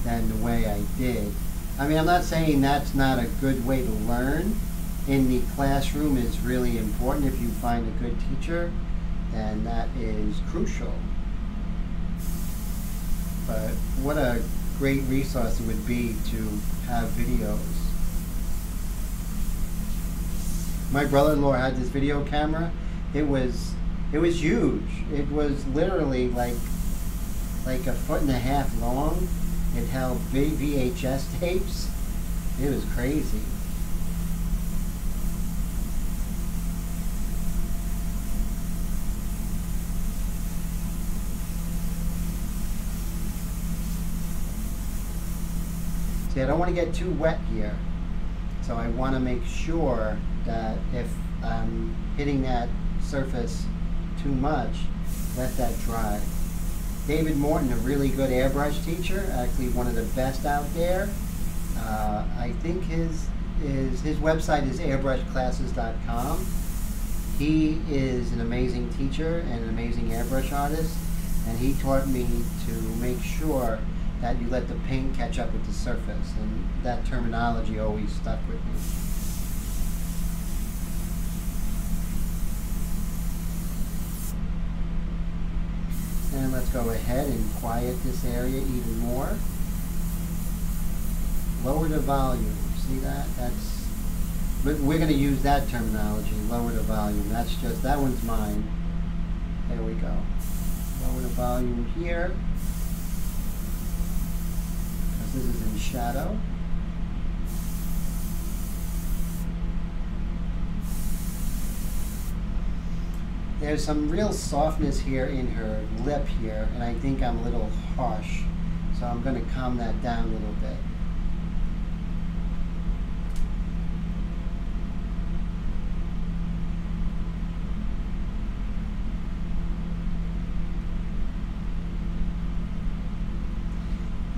than the way I did. I mean, I'm not saying that's not a good way to learn. In the classroom is really important. If you find a good teacher, then that is crucial. But what a great resource it would be to have videos. My brother-in-law had this video camera. It was huge. It was literally like 1.5 feet long. It held big VHS tapes. It was crazy. See, I don't want to get too wet here. So I want to make sure that if I'm hitting that surface too much, let that dry. David Morton, a really good airbrush teacher, actually one of the best out there. I think his website is airbrushclasses.com. He is an amazing teacher and an amazing airbrush artist, and he taught me to make sure that you let the paint catch up with the surface, and that terminology always stuck with me. And let's go ahead and quiet this area even more. Lower the volume. See that? We're going to use that terminology, lower the volume. That's just, that one's mine. There we go. Lower the volume here, because this is in shadow. There's some real softness here in her lip here, and I think I'm a little harsh. So I'm going to calm that down a little bit.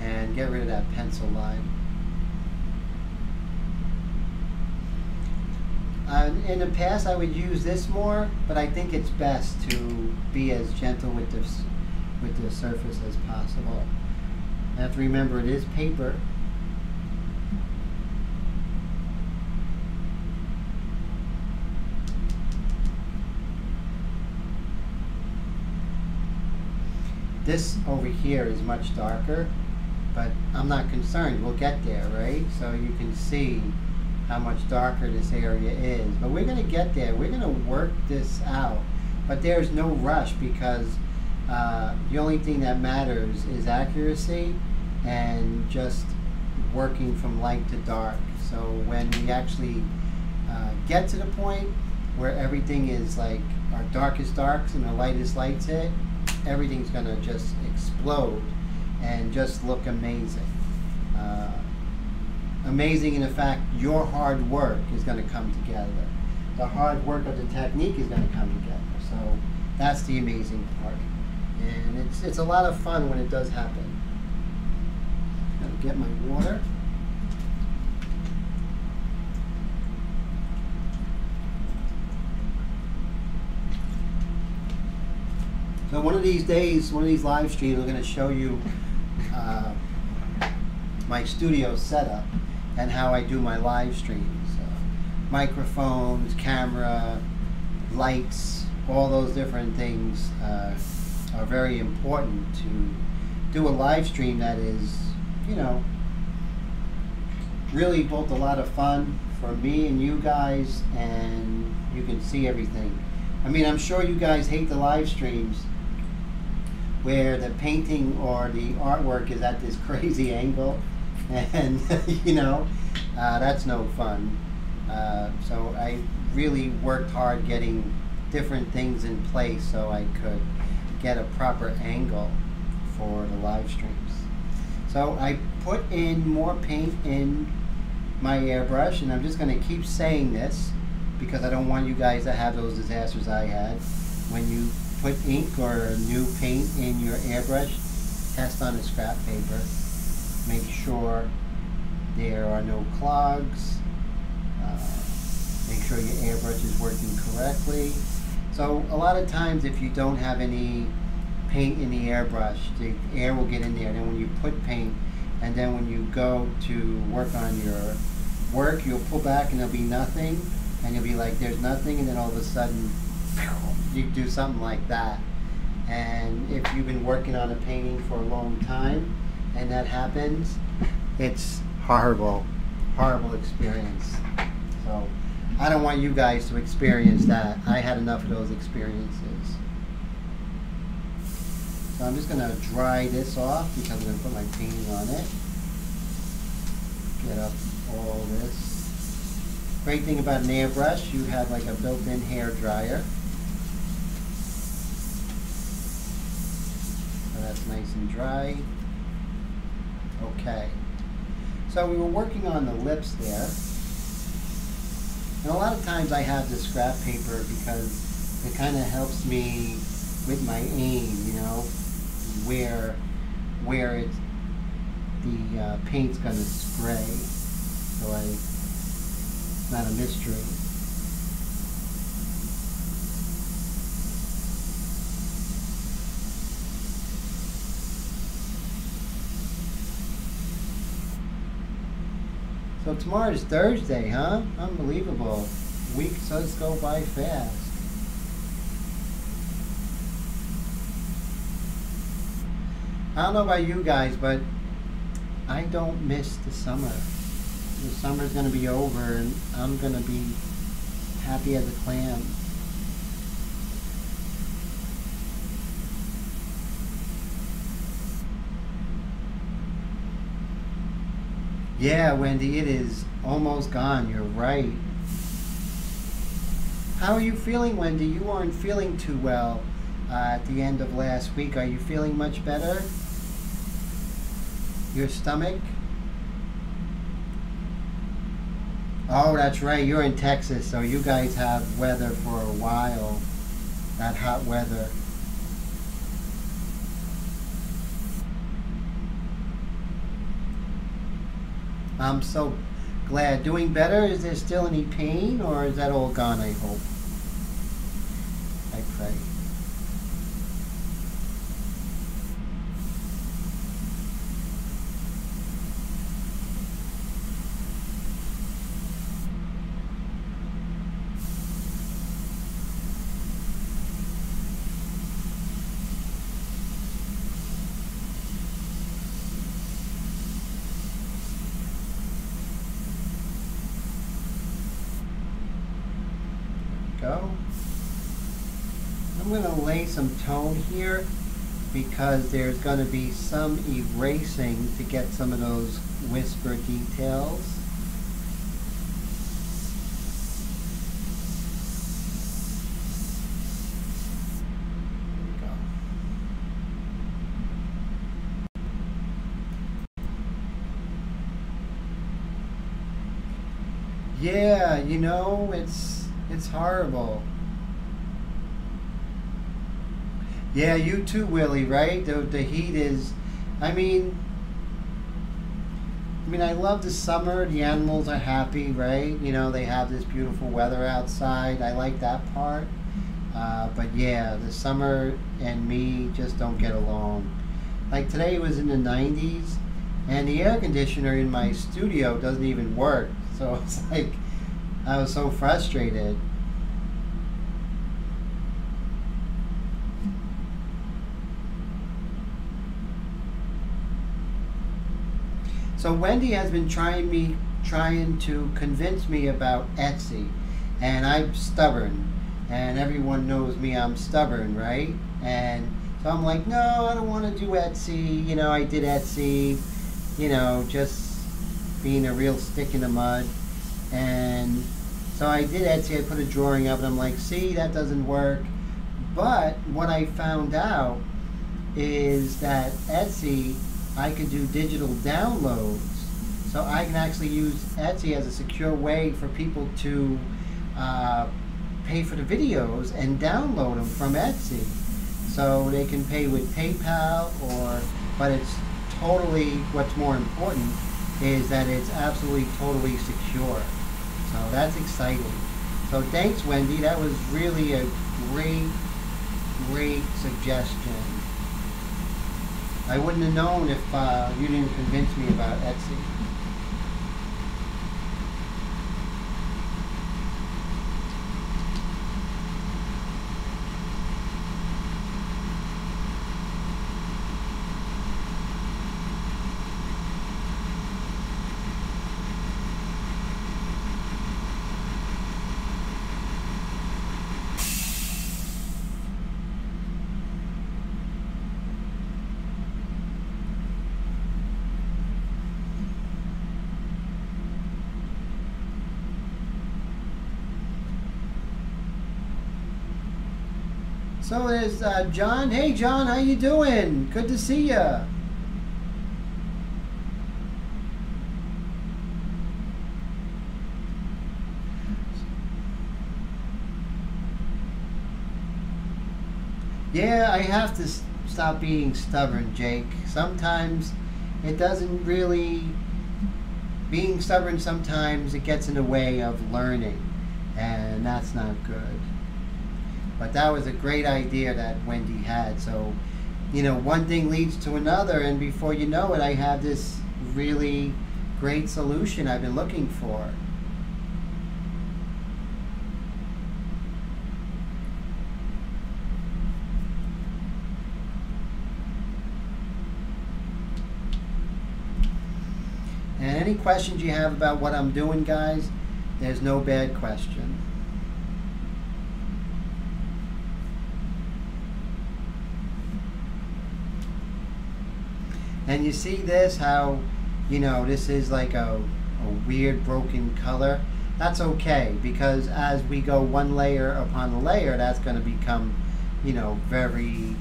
And get rid of that pencil line. In the past, I would use this more, but I think it's best to be as gentle with the surface as possible. You have to remember it is paper. This over here is much darker, but I'm not concerned. We'll get there, right? So you can see how much darker this area is. But we're going to get there. We're going to work this out. But there's no rush, because the only thing that matters is accuracy and just working from light to dark. So when we actually get to the point where everything is like our darkest darks and our lightest lights hit, everything's going to just explode and just look amazing. Amazing in the fact your hard work is going to come together. The hard work of the technique is going to come together. So that's the amazing part. And it's a lot of fun when it does happen. I'm going to get my water. So one of these days, one of these live streams, I'm going to show you my studio setup and how I do my live streams. Microphones, camera, lights, all those different things are very important to do a live stream that is, you know, really both a lot of fun for me and you guys, and you can see everything. I mean, I'm sure you guys hate the live streams where the painting or the artwork is at this crazy angle, and you know, that's no fun. So I really worked hard getting different things in place so I could get a proper angle for the live streams. So I put in more paint in my airbrush, and I'm just going to keep saying this because I don't want you guys to have those disasters I had. When you put ink or new paint in your airbrush, test on a scrap paper. Make sure there are no clogs. Make sure your airbrush is working correctly. So a lot of times if you don't have any paint in the airbrush, the air will get in there, and then when you put paint, and then when you go to work on your work, you'll pull back and there'll be nothing, and you'll be like, there's nothing, and then all of a sudden you do something like that. And if you've been working on a painting for a long time and that happens, it's horrible experience. So I don't want you guys to experience that. I had enough of those experiences. So I'm just going to dry this off because I'm going to put my painting on it. Get up all this. Great thing about an airbrush, you have like a built-in hair dryer. So that's nice and dry. Okay. So we were working on the lips there. And a lot of times I have this scrap paper because it kind of helps me with my aim, you know, where the paint's going to spray. So it's not a mystery. So tomorrow is Thursday, huh? Unbelievable. Weeks does go by fast. I don't know about you guys, but I don't miss the summer. The summer's going to be over and I'm going to be happy as a clam. Yeah, Wendy, it is almost gone. You're right. How are you feeling, Wendy? You weren't feeling too well at the end of last week. Are you feeling much better? Your stomach? Oh, that's right. You're in Texas, so you guys have weather for a while. That hot weather. I'm so glad. Doing better? Is there still any pain, or is that all gone, I hope? I pray. Go. I'm going to lay some tone here because there's going to be some erasing to get some of those whisper details. There we go. Yeah, you know, it's horrible. Yeah, you too, Willie, right? The heat is, I mean, I love the summer. The animals are happy, right? You know, they have this beautiful weather outside. I like that part. But yeah, the summer and me just don't get along. Like today it was in the 90s, and the air conditioner in my studio doesn't even work. So it's like, I was so frustrated. So Wendy has been trying to convince me about Etsy, and I'm stubborn, and everyone knows me, I'm stubborn, right? And so I'm like, no, I don't want to do Etsy. You know, I did Etsy, you know, just being a real stick in the mud. And so I did Etsy, I put a drawing up, and I'm like, see, that doesn't work. But what I found out is that Etsy, I could do digital downloads. So I can actually use Etsy as a secure way for people to pay for the videos and download them from Etsy. So they can pay with PayPal but it's totally, what's more important is that it's absolutely totally secure. So that's exciting. So thanks, Wendy. That was really a great suggestion. I wouldn't have known if you didn't convince me about Etsy. So there's John. Hey John, how you doing? Good to see ya. Yeah, I have to stop being stubborn, Jake. Sometimes it doesn't really, being stubborn sometimes it gets in the way of learning, and that's not good. But that was a great idea that Wendy had. So, you know, one thing leads to another, and before you know it, I have this really great solution I've been looking for. Any questions you have about what I'm doing, guys, there's no bad question. And you see this, how, you know, this is like a weird broken color. That's okay, because as we go one layer upon a layer, that's going to become, you know, very,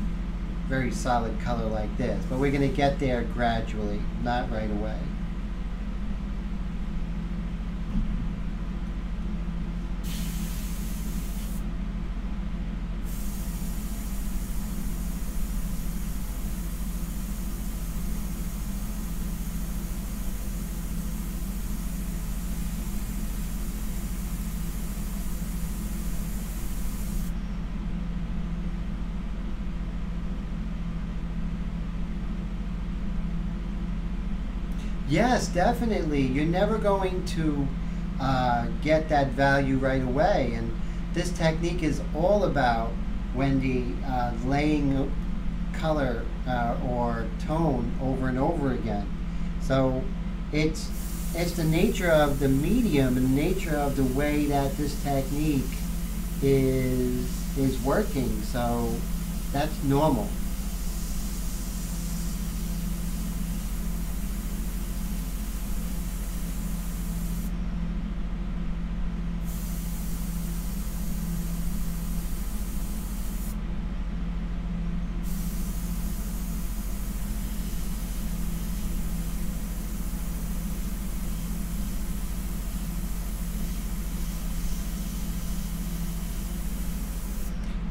very solid color like this. But we're going to get there gradually, not right away. Yes, definitely. You're never going to get that value right away. And this technique is all about, Wendy, laying color or tone over and over again. So it's the nature of the medium and the nature of the way that this technique is working. So that's normal.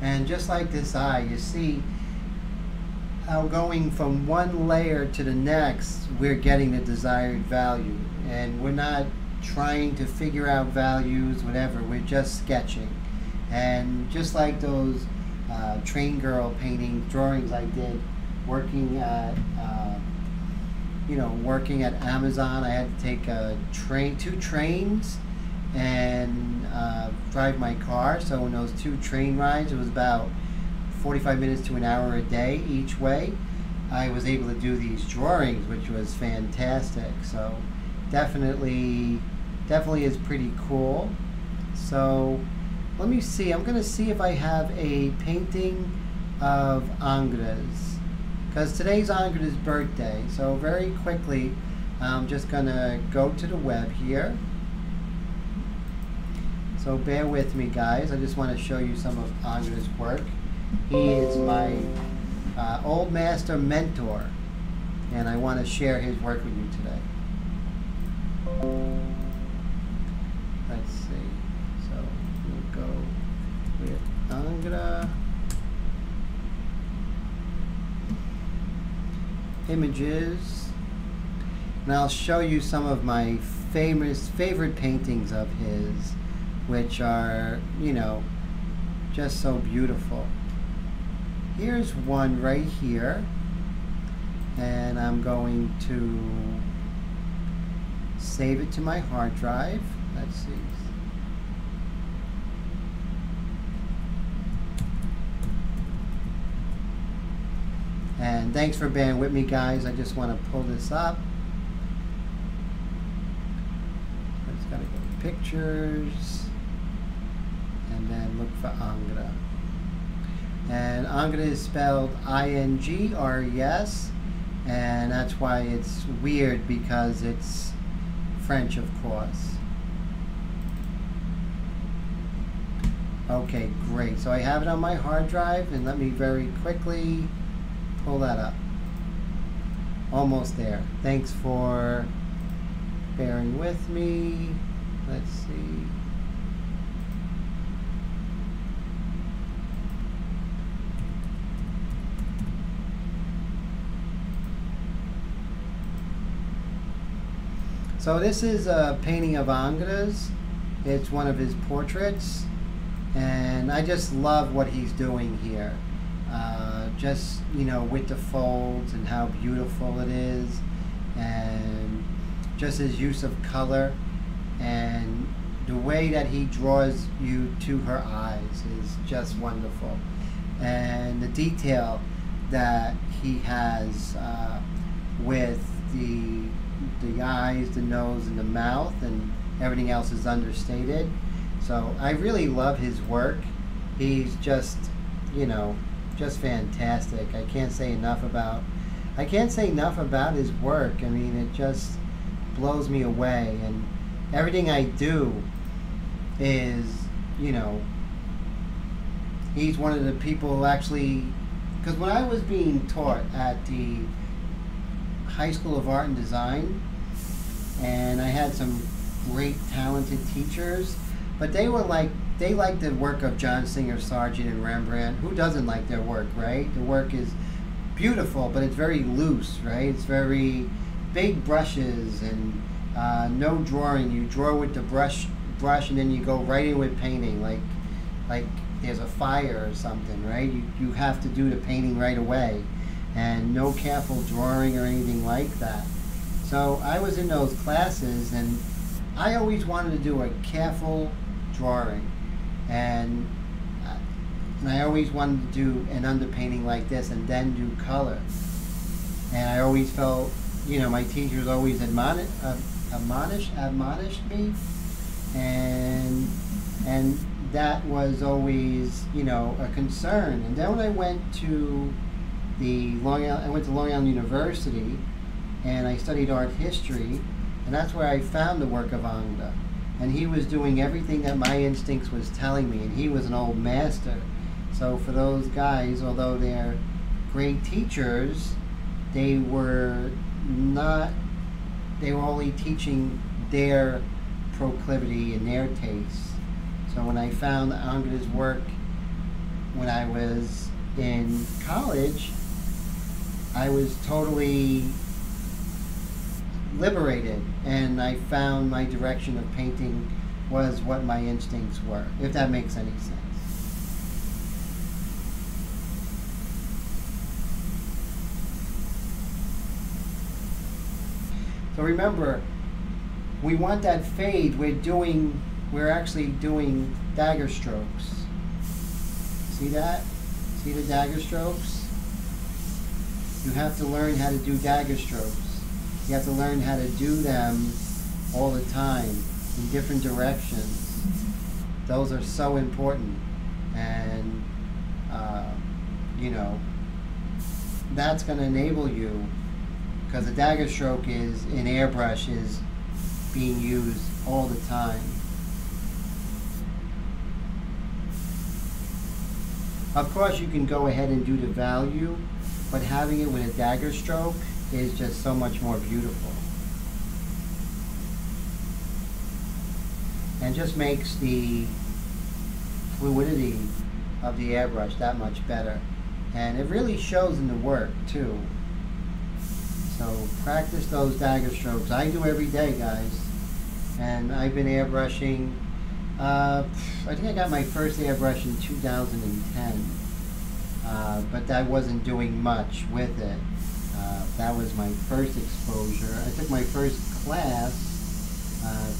And just like this eye, you see how going from one layer to the next, we're getting the desired value. And we're not trying to figure out values, whatever, we're just sketching. And just like those train girl painting drawings I did working at, working at Amazon, I had to take two trains and drive my car. So in those 2 train rides, it was about 45 minutes to an hour a day each way. I was able to do these drawings, which was fantastic. So definitely is pretty cool. So let me see. I'm going to see if I have a painting of Angra's, because today's Angra's birthday. So very quickly, I'm just going to go to the web here. So bear with me, guys. I just want to show you some of Angra's work. He is my old master mentor, and I want to share his work with you today. Let's see. So we'll go with Angra. Images. And I'll show you some of my favorite paintings of his, which are, just so beautiful. Here's one right here, and I'm going to save it to my hard drive. Let's see. And thanks for bearing with me, guys. I just want to pull this up. It's got to go to pictures. And then look for Angra. And Angra is spelled I-N-G-R-E-S, and that's why it's weird, because it's French, of course. Okay, great. So I have it on my hard drive, and let me very quickly pull that up. Almost there. Thanks for bearing with me. Let's see. So this is a painting of Angra's. It's one of his portraits, and I just love what he's doing here. Just, with the folds and how beautiful it is, and just his use of color, and the way that he draws you to her eyes is just wonderful. And the detail that he has with the the eyes, the nose, and the mouth, and everything else is understated. So I really love his work. He's just, you know, just fantastic. I can't say enough about his work. I mean, it just blows me away, and everything I do is, you know, he's one of the people who actually, because when I was being taught at the High School of Art and Design, and I had some great talented teachers, but they liked the work of John Singer Sargent and Rembrandt. Who doesn't like their work, right? The work is beautiful, but it's very loose, right? It's very big brushes and no drawing. You draw with the brush, and then you go right in with painting, like there's a fire or something, right? You have to do the painting right away, and no careful drawing or anything like that. So I was in those classes, and I always wanted to do a careful drawing, and I always wanted to do an underpainting like this and then do color. And I always felt, you know, my teachers always admonished me, and that was always, you know, a concern. And then when I went to Long Island University, and I studied art history, and that's where I found the work of Angda. And he was doing everything that my instincts was telling me, and he was an old master. So for those guys, although they're great teachers, they were only teaching their proclivity and their taste. So when I found Angda's work when I was in college, I was totally liberated, and I found my direction of painting was what my instincts were, if that makes any sense. So remember, we want that fade. We're actually doing dagger strokes. See that? See the dagger strokes? You have to learn how to do dagger strokes. You have to learn how to do them all the time in different directions. Those are so important. And, you know, that's going to enable you, because a dagger stroke in Airbrush is being used all the time. Of course, you can go ahead and do the value, but having it with a dagger stroke is just so much more beautiful. And just makes the fluidity of the airbrush that much better. And it really shows in the work too. So practice those dagger strokes. I do every day, guys. And I've been airbrushing, I think I got my first airbrush in 2010. But I wasn't doing much with it. That was my first exposure. I took my first class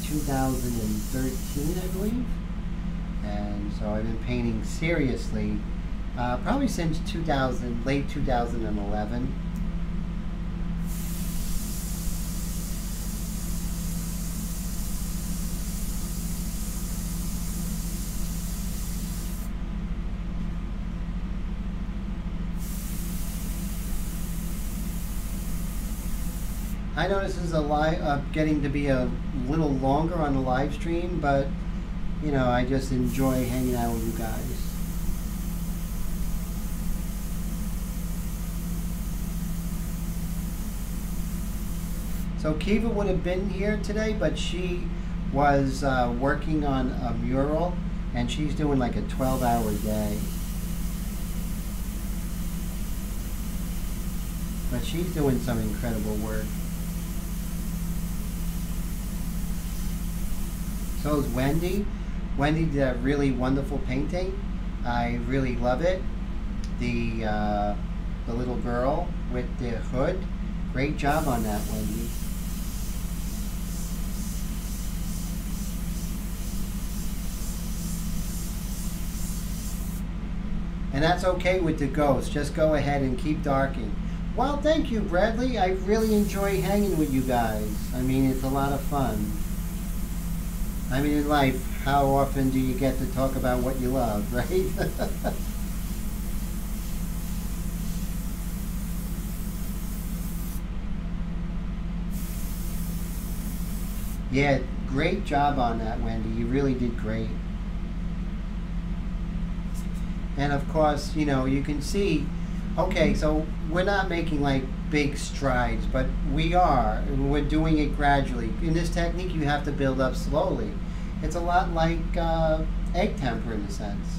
2013, I believe. And so I've been painting seriously probably since late 2011. I know this is getting to be a little longer on the live stream, but you know, I just enjoy hanging out with you guys. So Kiva would have been here today, but she was working on a mural, and she's doing like a 12-hour day. But she's doing some incredible work. So is Wendy. Wendy did a really wonderful painting. I really love it. The little girl with the hood. Great job on that, Wendy. And that's okay with the ghost. Just go ahead and keep darkening. Well, thank you, Bradley. I really enjoy hanging with you guys. I mean, it's a lot of fun. I mean, in life, how often do you get to talk about what you love, right? Yeah, great job on that, Wendy. You really did great. And of course, you know, you can see, okay, so we're not making like big strides, but we are. We're doing it gradually. In this technique, you have to build up slowly. It's a lot like egg temper in a sense.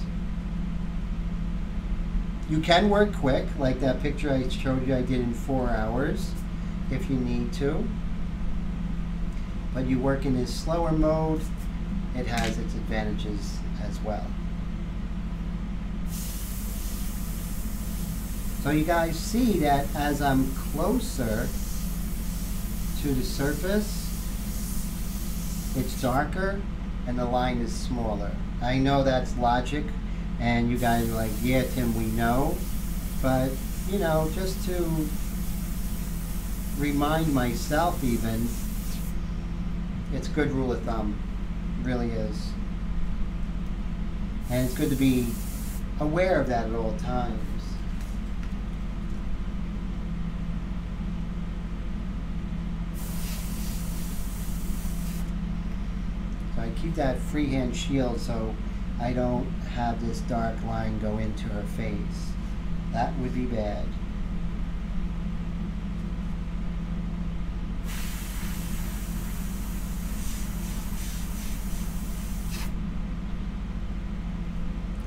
You can work quick, like that picture I showed you I did in 4 hours, if you need to. But you work in this slower mode, it has its advantages as well. So you guys see that as I'm closer to the surface, it's darker and the line is smaller. I know that's logic, and you guys are like, yeah, Tim, we know. But, you know, just to remind myself even, it's a good rule of thumb. It really is. And it's good to be aware of that at all times. So I keep that freehand shield so I don't have this dark line go into her face. That would be bad.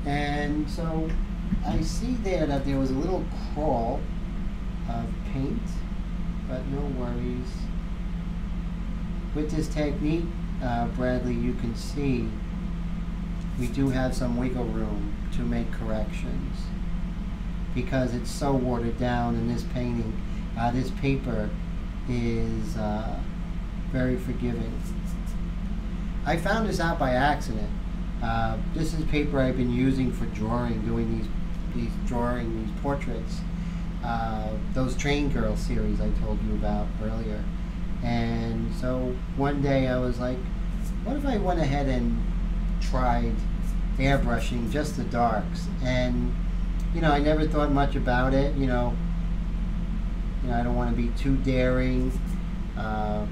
And so I see there that there was a little crawl of paint, but no worries. With this technique, Bradley, you can see we do have some wiggle room to make corrections because it's so watered down in this painting. This paper is very forgiving. I found this out by accident. This is paper I've been using for drawing, doing these portraits. Those Train Girl series I told you about earlier. And so one day I was like, what if I went ahead and tried airbrushing just the darks? And you know, I never thought much about it. You know, I don't want to be too daring, but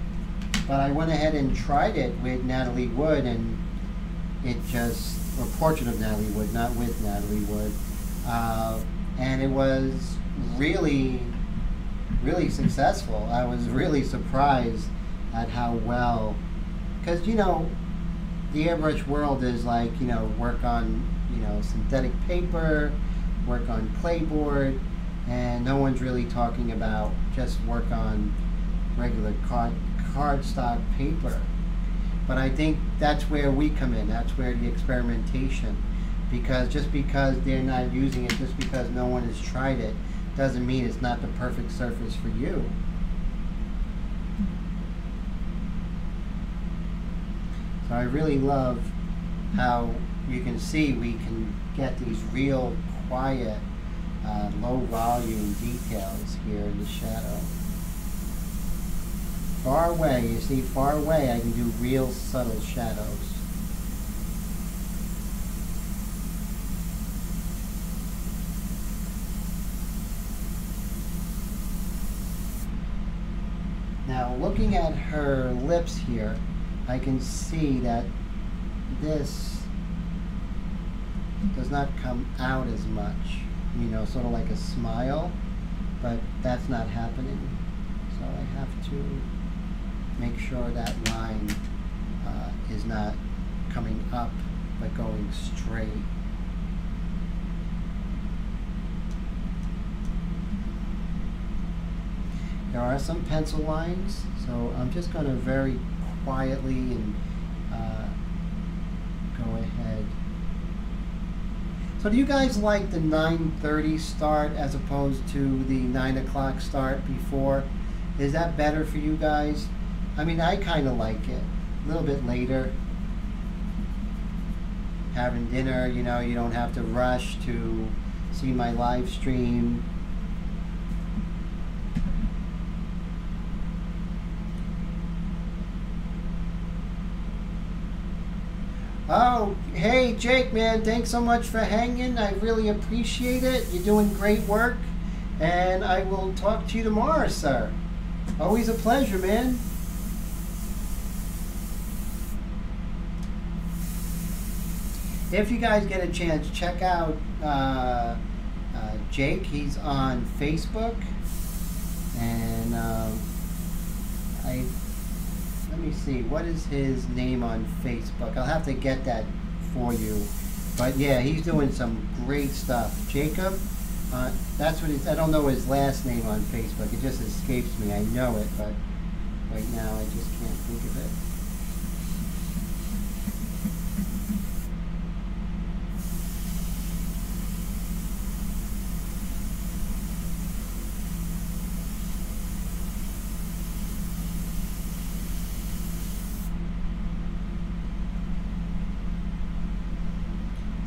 I went ahead and tried it with Natalie Wood, and it just, or Portrait of Natalie Wood, not with Natalie Wood, and it was really successful. I was really surprised at how well, because you know, the airbrush world is like, you know, work on, you know, synthetic paper, work on playboard, and no one's really talking about just work on regular cardstock paper. But I think that's where we come in. That's where the experimentation, because just because they're not using it, just because no one has tried it, doesn't mean it's not the perfect surface for you. So I really love how you can see we can get these real quiet, low volume details here in the shadow. Far away, you see, far away I can do real subtle shadows. Now looking at her lips here, I can see that this does not come out as much, you know, sort of like a smile, but that's not happening. So I have to make sure that line is not coming up but going straight. There are some pencil lines, so I'm just going to very quietly and go ahead. So do you guys like the 9:30 start as opposed to the 9 o'clock start before? Is that better for you guys? I mean, I kind of like it. A little bit later. Having dinner, you know, you don't have to rush to see my live stream. Oh, hey Jake, man, thanks so much for hanging. I really appreciate it. You're doing great work. And I will talk to you tomorrow, sir. Always a pleasure, man. If you guys get a chance, check out Jake. He's on Facebook. And let me see, what is his name on Facebook? I'll have to get that for you. But yeah, he's doing some great stuff. Jacob, that's what I don't know his last name on Facebook. It just escapes me. I know it, but right now I just can't think of it.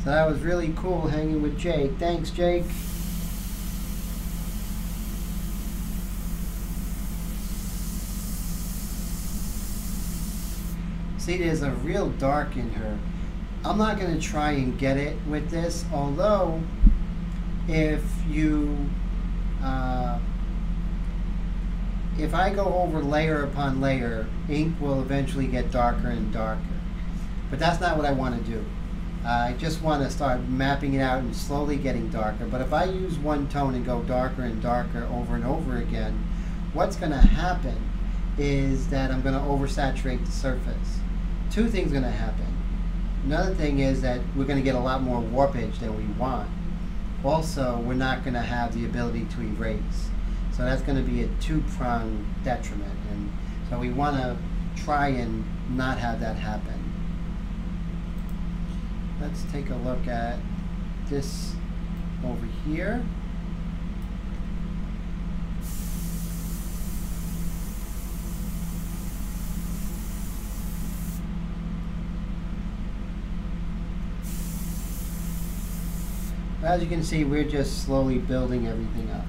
So that was really cool hanging with Jake. Thanks, Jake. See, there's a real dark in her. I'm not going to try and get it with this, although if I go over layer upon layer, ink will eventually get darker and darker. But that's not what I want to do. I just want to start mapping it out and slowly getting darker. But if I use one tone and go darker and darker over and over again, what's going to happen is that I'm going to oversaturate the surface. Two things are going to happen. Another thing is that we're going to get a lot more warpage than we want. Also, we're not going to have the ability to erase. So that's going to be a two-pronged detriment. And so we want to try and not have that happen. Let's take a look at this over here. As you can see, we're just slowly building everything up.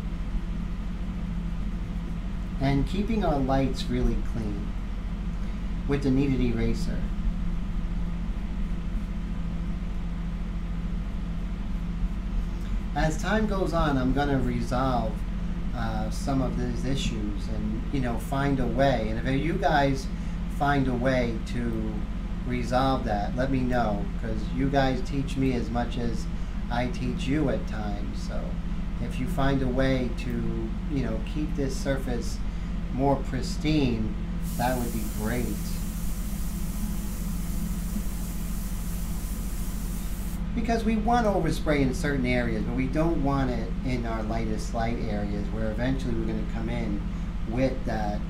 And keeping our lights really clean with the Kneaded Eraser. As time goes on, I'm going to resolve some of these issues and, find a way. And if you guys find a way to resolve that, let me know, because you guys teach me as much as I teach you at times. So if you find a way to, keep this surface more pristine, that would be great. Because we want overspray in certain areas, but we don't want it in our lightest light areas, where eventually we're going to come in with that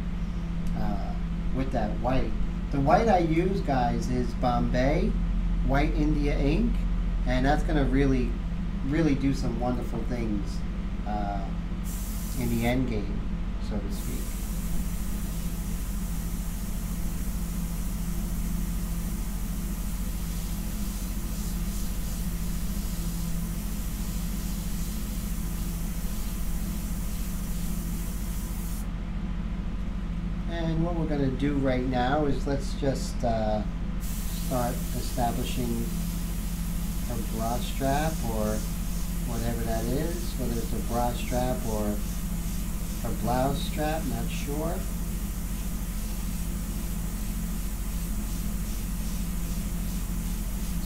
white. The white I use, guys, is Bombay White India Ink, and that's going to really, really do some wonderful things in the end game, so to speak. And what we're going to do right now is let's just start establishing a bra strap or whatever that is, whether it's a bra strap or a blouse strap, not sure.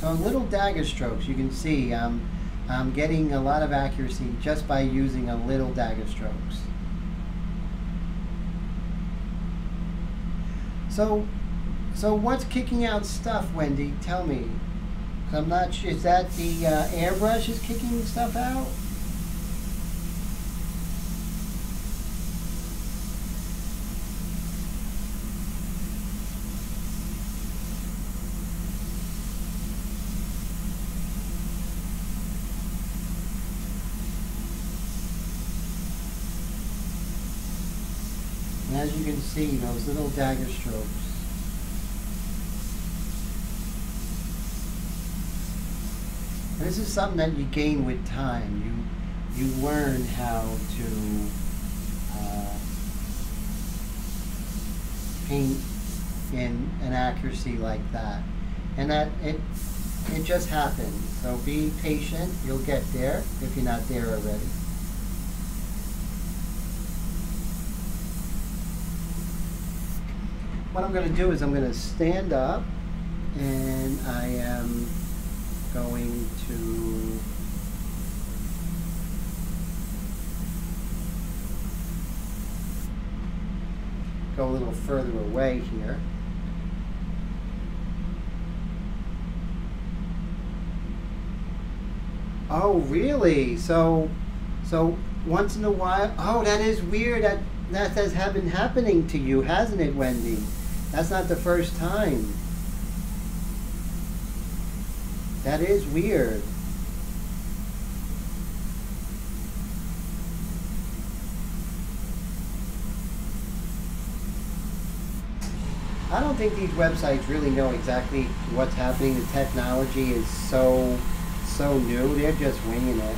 So little dagger strokes, you can see I'm getting a lot of accuracy just by using a little dagger strokes. So what's kicking out stuff, Wendy? Tell me. I'm not sure. Is that the airbrush is kicking stuff out? And as you can see, those little dagger strokes. And this is something that you gain with time. You learn how to paint in an accuracy like that. and that it just happens. So be patient. You'll get there if you're not there already. What I'm going to do is I'm going to stand up, and I am going to go a little further away here. Oh, really? So once in a while. Oh, that is weird. That has been happening to you, hasn't it, Wendy? That's not the first time. That is weird. I don't think these websites really know exactly what's happening. The technology is so new. They're just winging it.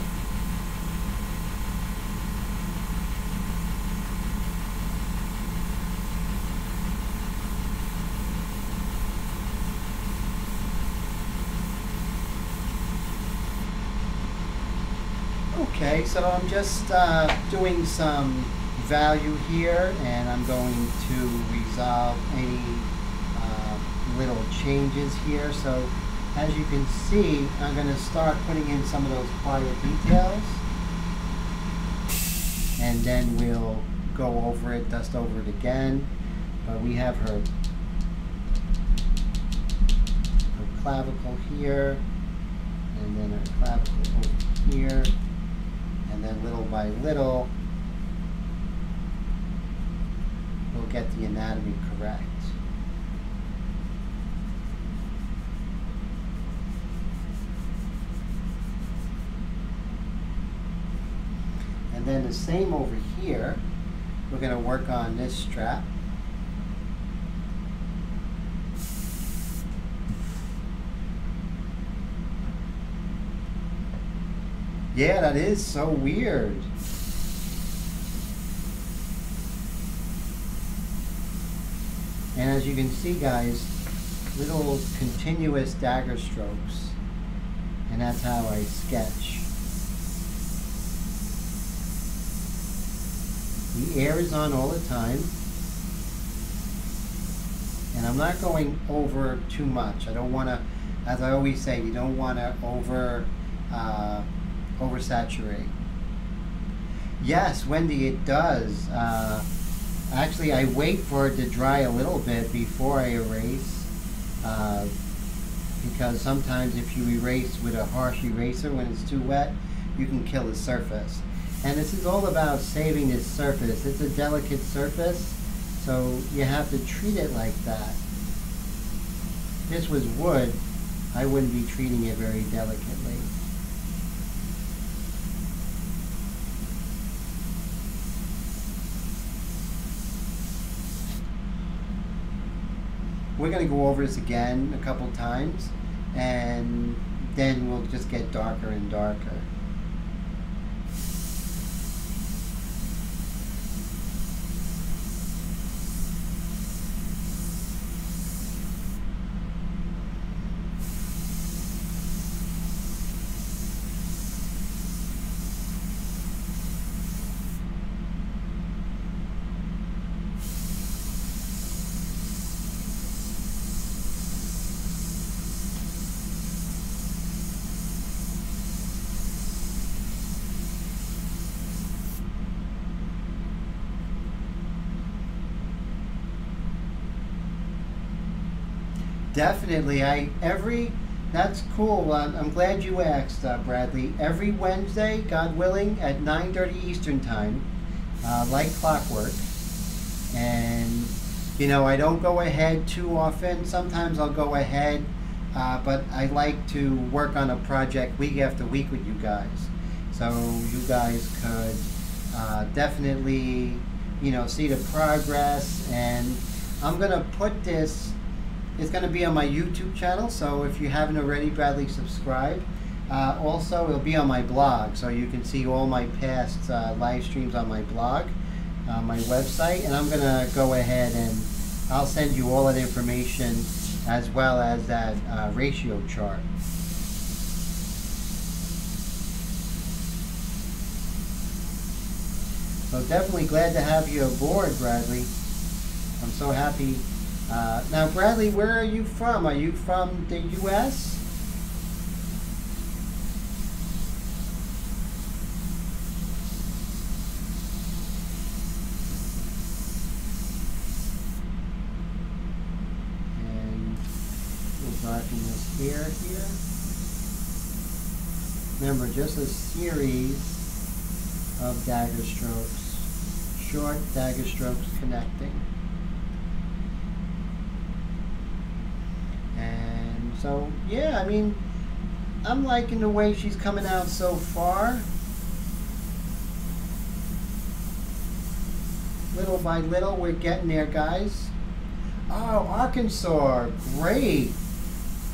Okay, so I'm just doing some value here, and I'm going to resolve any little changes here. So as you can see, I'm going to start putting in some of those quiet details, and then we'll go over it, dust over it again. But we have her clavicle here, and then her clavicle over here. And then little by little, we'll get the anatomy correct. And then the same over here, we're going to work on this strap. Yeah, that is so weird. And as you can see, guys, little continuous dagger strokes. And that's how I sketch. The air is on all the time. And I'm not going over too much. I don't want to, as I always say, you don't want to oversaturate. Yes, Wendy, it does. Actually, I wait for it to dry a little bit before I erase, because sometimes if you erase with a harsh eraser when it's too wet, you can kill the surface. And this is all about saving this surface. It's a delicate surface, so you have to treat it like that. If this was wood, I wouldn't be treating it very delicately. We're going to go over this again a couple times, and then we'll just get darker and darker. Definitely. That's cool. I'm glad you asked, Bradley. Every Wednesday, God willing, at 9:30 Eastern Time, like clockwork. And, you know, I don't go ahead too often. Sometimes I'll go ahead, but I like to work on a project week after week with you guys. So you guys could definitely, you know, see the progress. And I'm going to put this. It's going to be on my YouTube channel, so if you haven't already, Bradley, subscribe. Also, it'll be on my blog, so you can see all my past live streams on my blog, my website. And I'm going to go ahead and I'll send you all that information as well as that ratio chart. So definitely glad to have you aboard, Bradley. I'm so happy. Now, Bradley, where are you from? Are you from the U.S.? And we'll darken this hair here. Remember, just a series of dagger strokes, short dagger strokes connecting. And so, yeah, I mean, I'm liking the way she's coming out so far. Little by little, we're getting there, guys. Oh, Arkansas, great.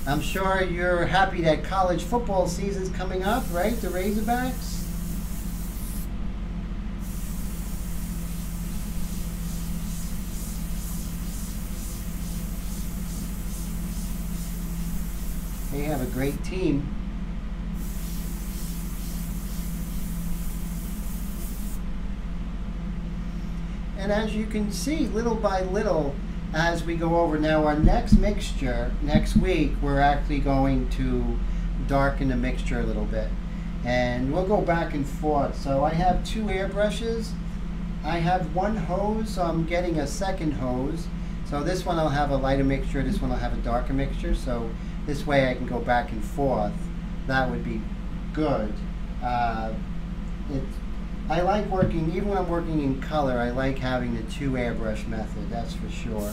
I'm sure you're happy that college football season's coming up, right? The Razorbacks. They have a great team. And as you can see, little by little, as we go over now, our next mixture, next week, we're actually going to darken the mixture a little bit. And we'll go back and forth. So I have 2 airbrushes. I have 1 hose, so I'm getting a second hose. So this one I'll have a lighter mixture, this one I'll have a darker mixture. So this way I can go back and forth. That would be good. I like working, even when I'm working in color, I like having the 2 airbrush method, that's for sure.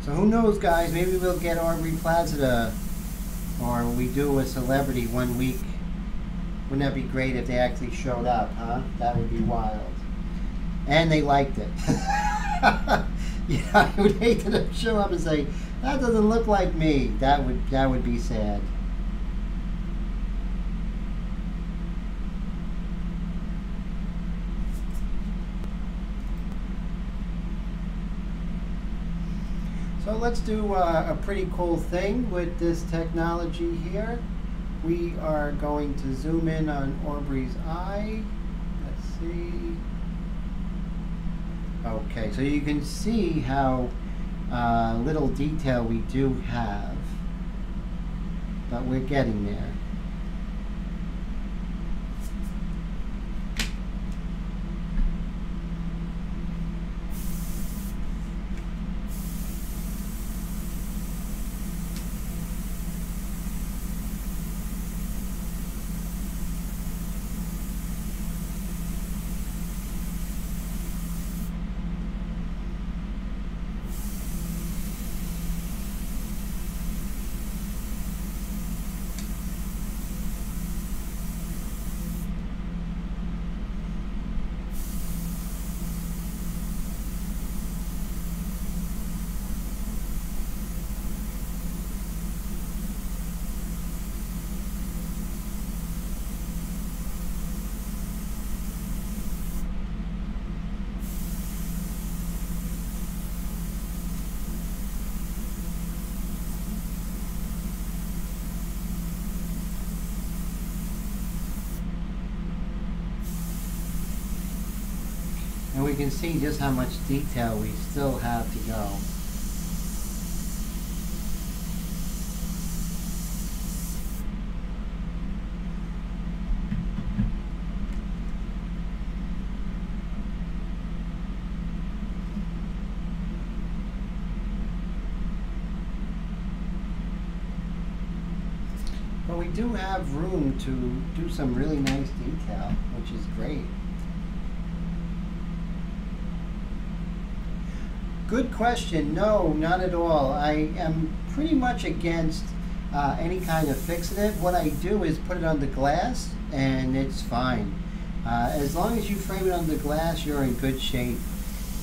So who knows, guys, maybe we'll get Aubrey Plaza or we do a celebrity one week. Wouldn't that be great if they actually showed up, huh? That would be wild. And they liked it. Yeah, I would hate to them show up and say, that doesn't look like me. That would be sad. So let's do a pretty cool thing with this technology here. We are going to zoom in on Aubrey's eye. Let's see. Okay, so you can see how little detail we do have, but we're getting there. And we can see just how much detail we still have to go. But we do have room to do some really nice detail, which is great. Good question. No, not at all. I am pretty much against any kind of fixative. What I do is put it on the glass and it's fine. As long as you frame it on the glass, you're in good shape.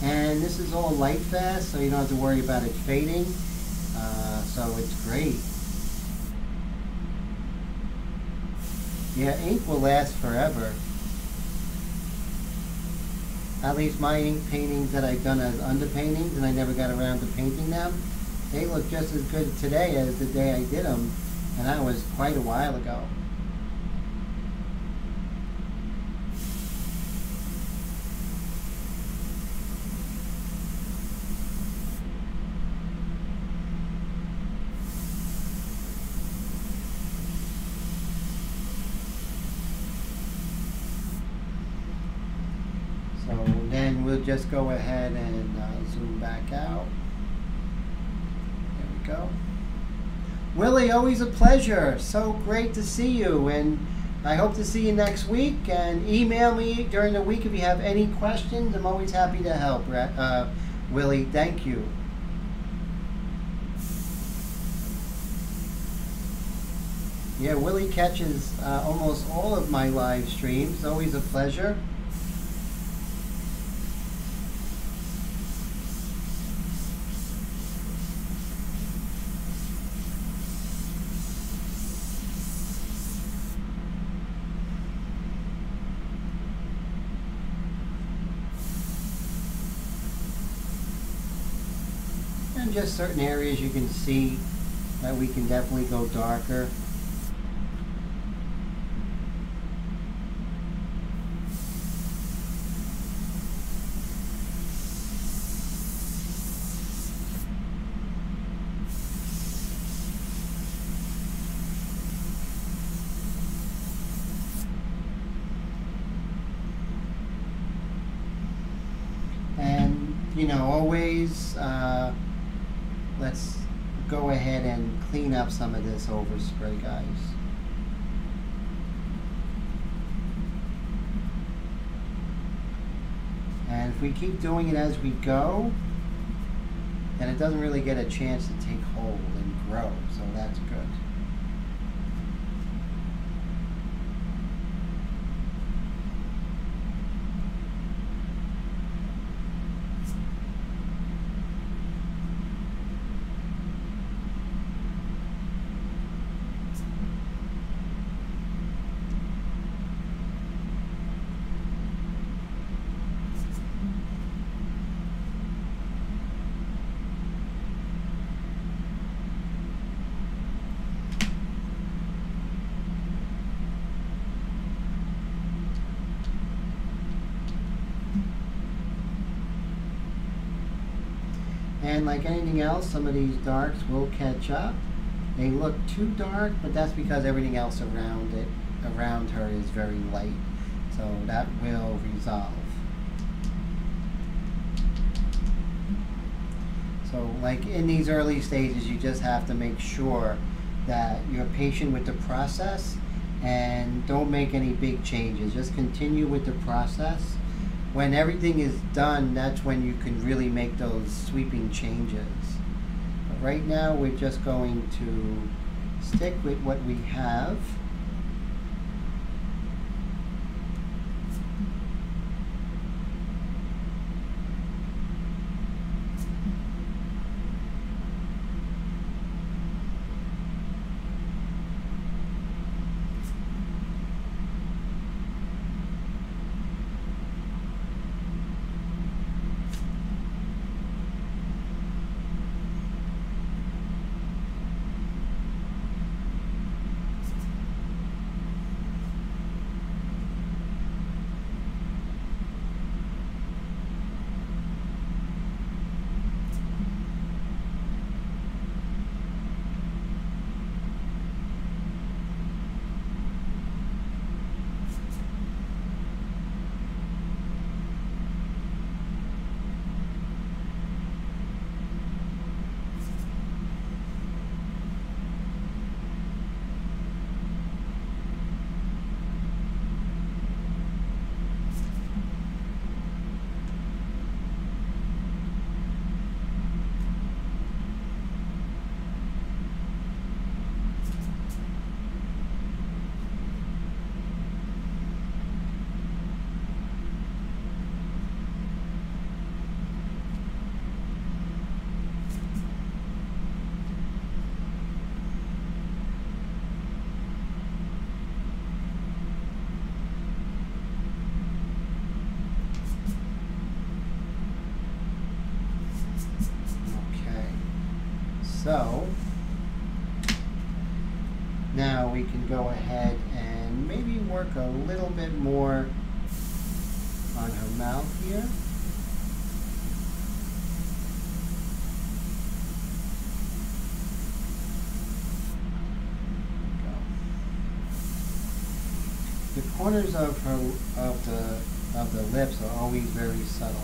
And this is all light fast, so you don't have to worry about it fading. So it's great. Yeah, ink will last forever. At least my ink paintings that I've done as underpaintings, and I never got around to painting them, they look just as good today as the day I did them, and that was quite a while ago. So then we'll just go ahead and zoom back out. There we go. Willie, always a pleasure. So great to see you, and I hope to see you next week. And email me during the week if you have any questions. I'm always happy to help. Willie, thank you. Yeah, Willie catches almost all of my live streams. Always a pleasure. And just certain areas you can see that we can definitely go darker. And, you know, always let's go ahead and clean up some of this overspray, guys. And if we keep doing it as we go, then it doesn't really get a chance to take hold and grow, so that's good. And like anything else, some of these darks will catch up. They look too dark, but that's because everything else around it, around her, is very light. So that will resolve. So like in these early stages, you just have to make sure that you're patient with the process and don't make any big changes. Just continue with the process. When everything is done, that's when you can really make those sweeping changes. But right now, we're just going to stick with what we have. So now we can go ahead and maybe work a little bit more on her mouth here. The corners of the lips are always very subtle.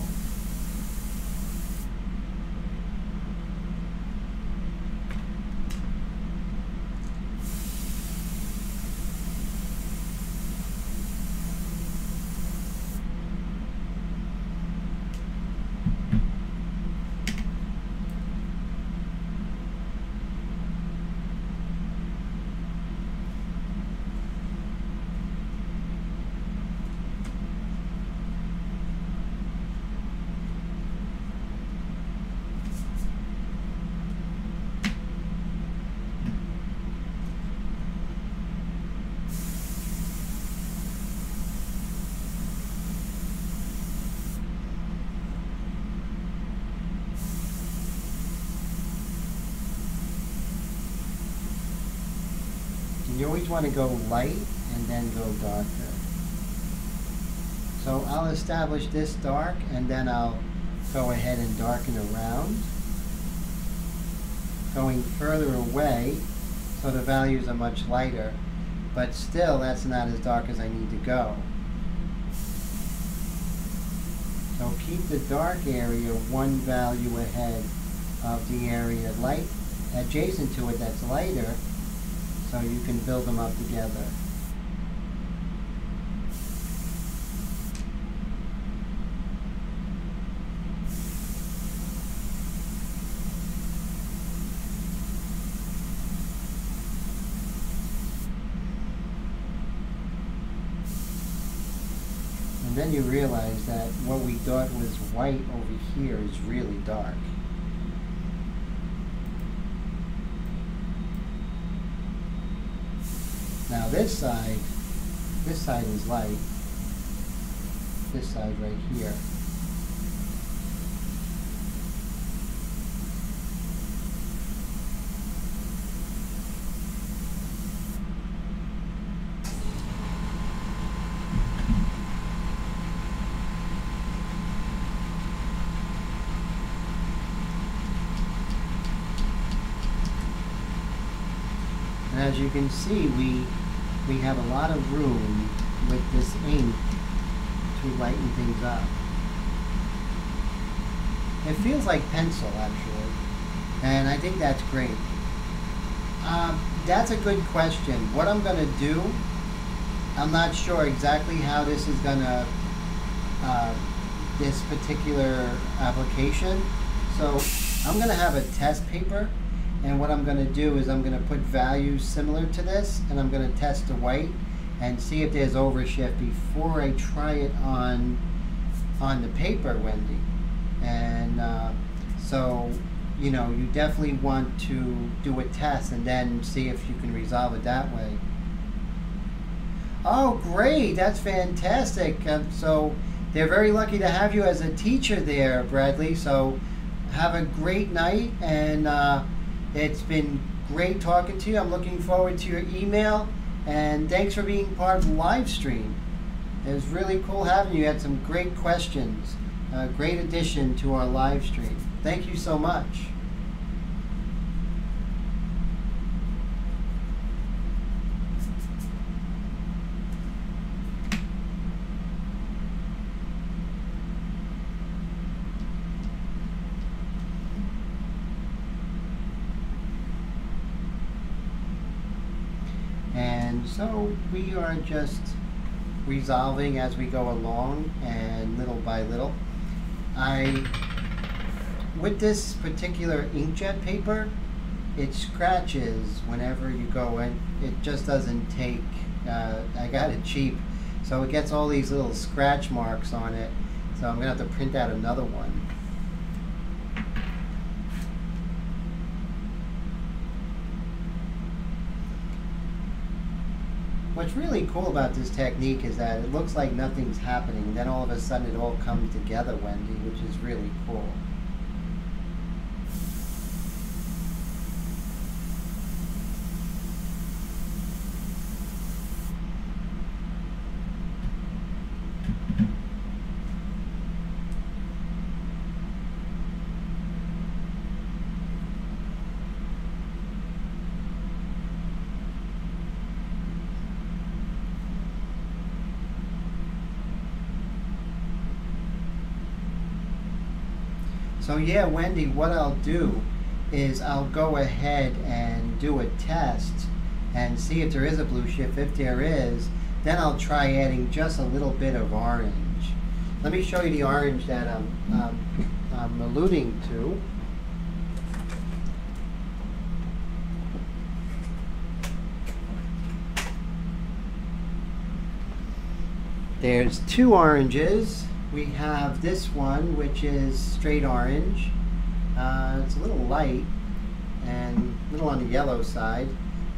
You always want to go light and then go darker. So I'll establish this dark and then I'll go ahead and darken around, going further away so the values are much lighter, but still that's not as dark as I need to go. So keep the dark area one value ahead of the area light adjacent to it that's lighter, so you can build them up together. And then you realize that what we thought was white over here is really dark. Now this side is light. This side right here. And as you can see, we have a lot of room with this ink to lighten things up. It feels like pencil, actually, and I think that's great. That's a good question. What I'm going to do, I'm not sure exactly how this is going to, this particular application. So I'm going to have a test paper. And what I'm going to do is I'm going to put values similar to this, and I'm going to test the white and see if there's overshift before I try it on the paper, Wendy. And so, you know, you definitely want to do a test and then see if you can resolve it that way. Oh, great! That's fantastic. So they're very lucky to have you as a teacher there, Bradley. So have a great night, and it's been great talking to you. I'm looking forward to your email, and thanks for being part of the live stream. It was really cool having you. You had some great questions. Great addition to our live stream. Thank you so much. And so we are just resolving as we go along, and little by little. With this particular inkjet paper, it scratches whenever you go in. It just doesn't take, I got it cheap, so it gets all these little scratch marks on it. So I'm going to have to print out another one. What's really cool about this technique is that it looks like nothing's happening, and then all of a sudden it all comes together, Wendy, which is really cool. So yeah, Wendy, what I'll do is I'll go ahead and do a test and see if there is a blue shift. If there is, then I'll try adding just a little bit of orange. Let me show you the orange that I'm alluding to. There's two oranges. We have this one, which is straight orange. It's a little light and a little on the yellow side.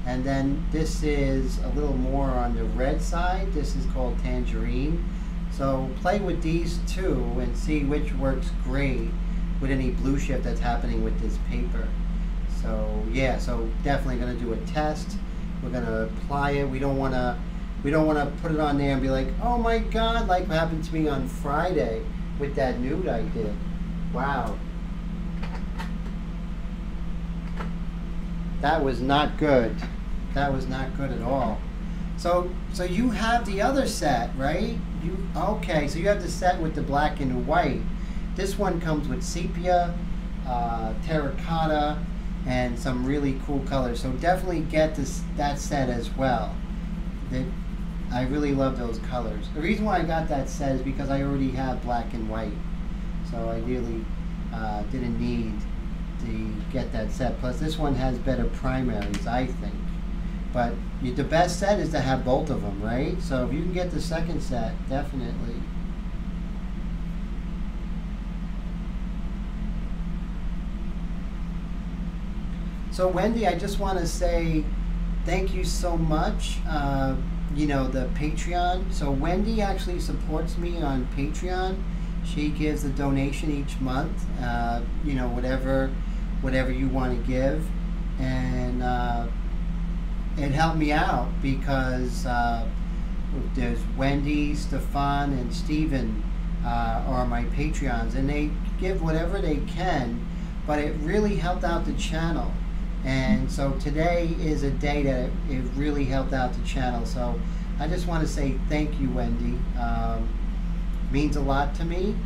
And then this is a little more on the red side. This is called tangerine. So play with these two and see which works great with any blue shift that's happening with this paper. So yeah, so definitely going to do a test. We're going to apply it. We don't want to put it on there and be like, oh my God, like what happened to me on Friday with that nude I did. Wow. That was not good. That was not good at all. So you have the other set, right? Okay, so you have the set with the black and white. This one comes with sepia, terracotta, and some really cool colors. So definitely get that set as well. I really love those colors. The reason why I got that set is because I already have black and white. So I really didn't need to get that set. Plus this one has better primaries, I think. But the best set is to have both of them, right? So if you can get the second set, definitely. So Wendy, I just want to say thank you so much. You know, the Patreon. So Wendy actually supports me on Patreon. She gives a donation each month. You know, whatever you want to give, and it helped me out because there's Wendy, Stefan, and Steven are my Patreons, and they give whatever they can, but it really helped out the channel. And so today is a day that it really helped out the channel. So I just want to say thank you, Wendy. It means a lot to me,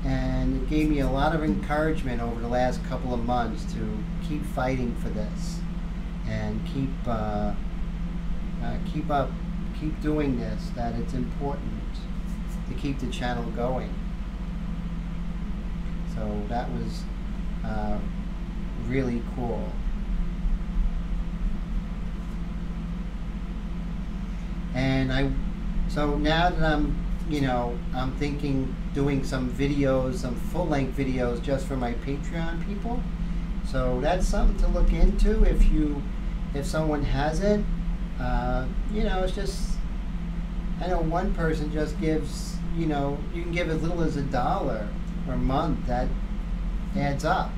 and it gave me a lot of encouragement over the last couple of months to keep fighting for this and keep doing this, that it's important to keep the channel going. So that was really cool. And so now that I'm thinking doing some videos, some full-length videos just for my Patreon people. So that's something to look into if someone has it. You know, it's just, I know one person just gives, you know, you can give as little as $1 a month. That adds up.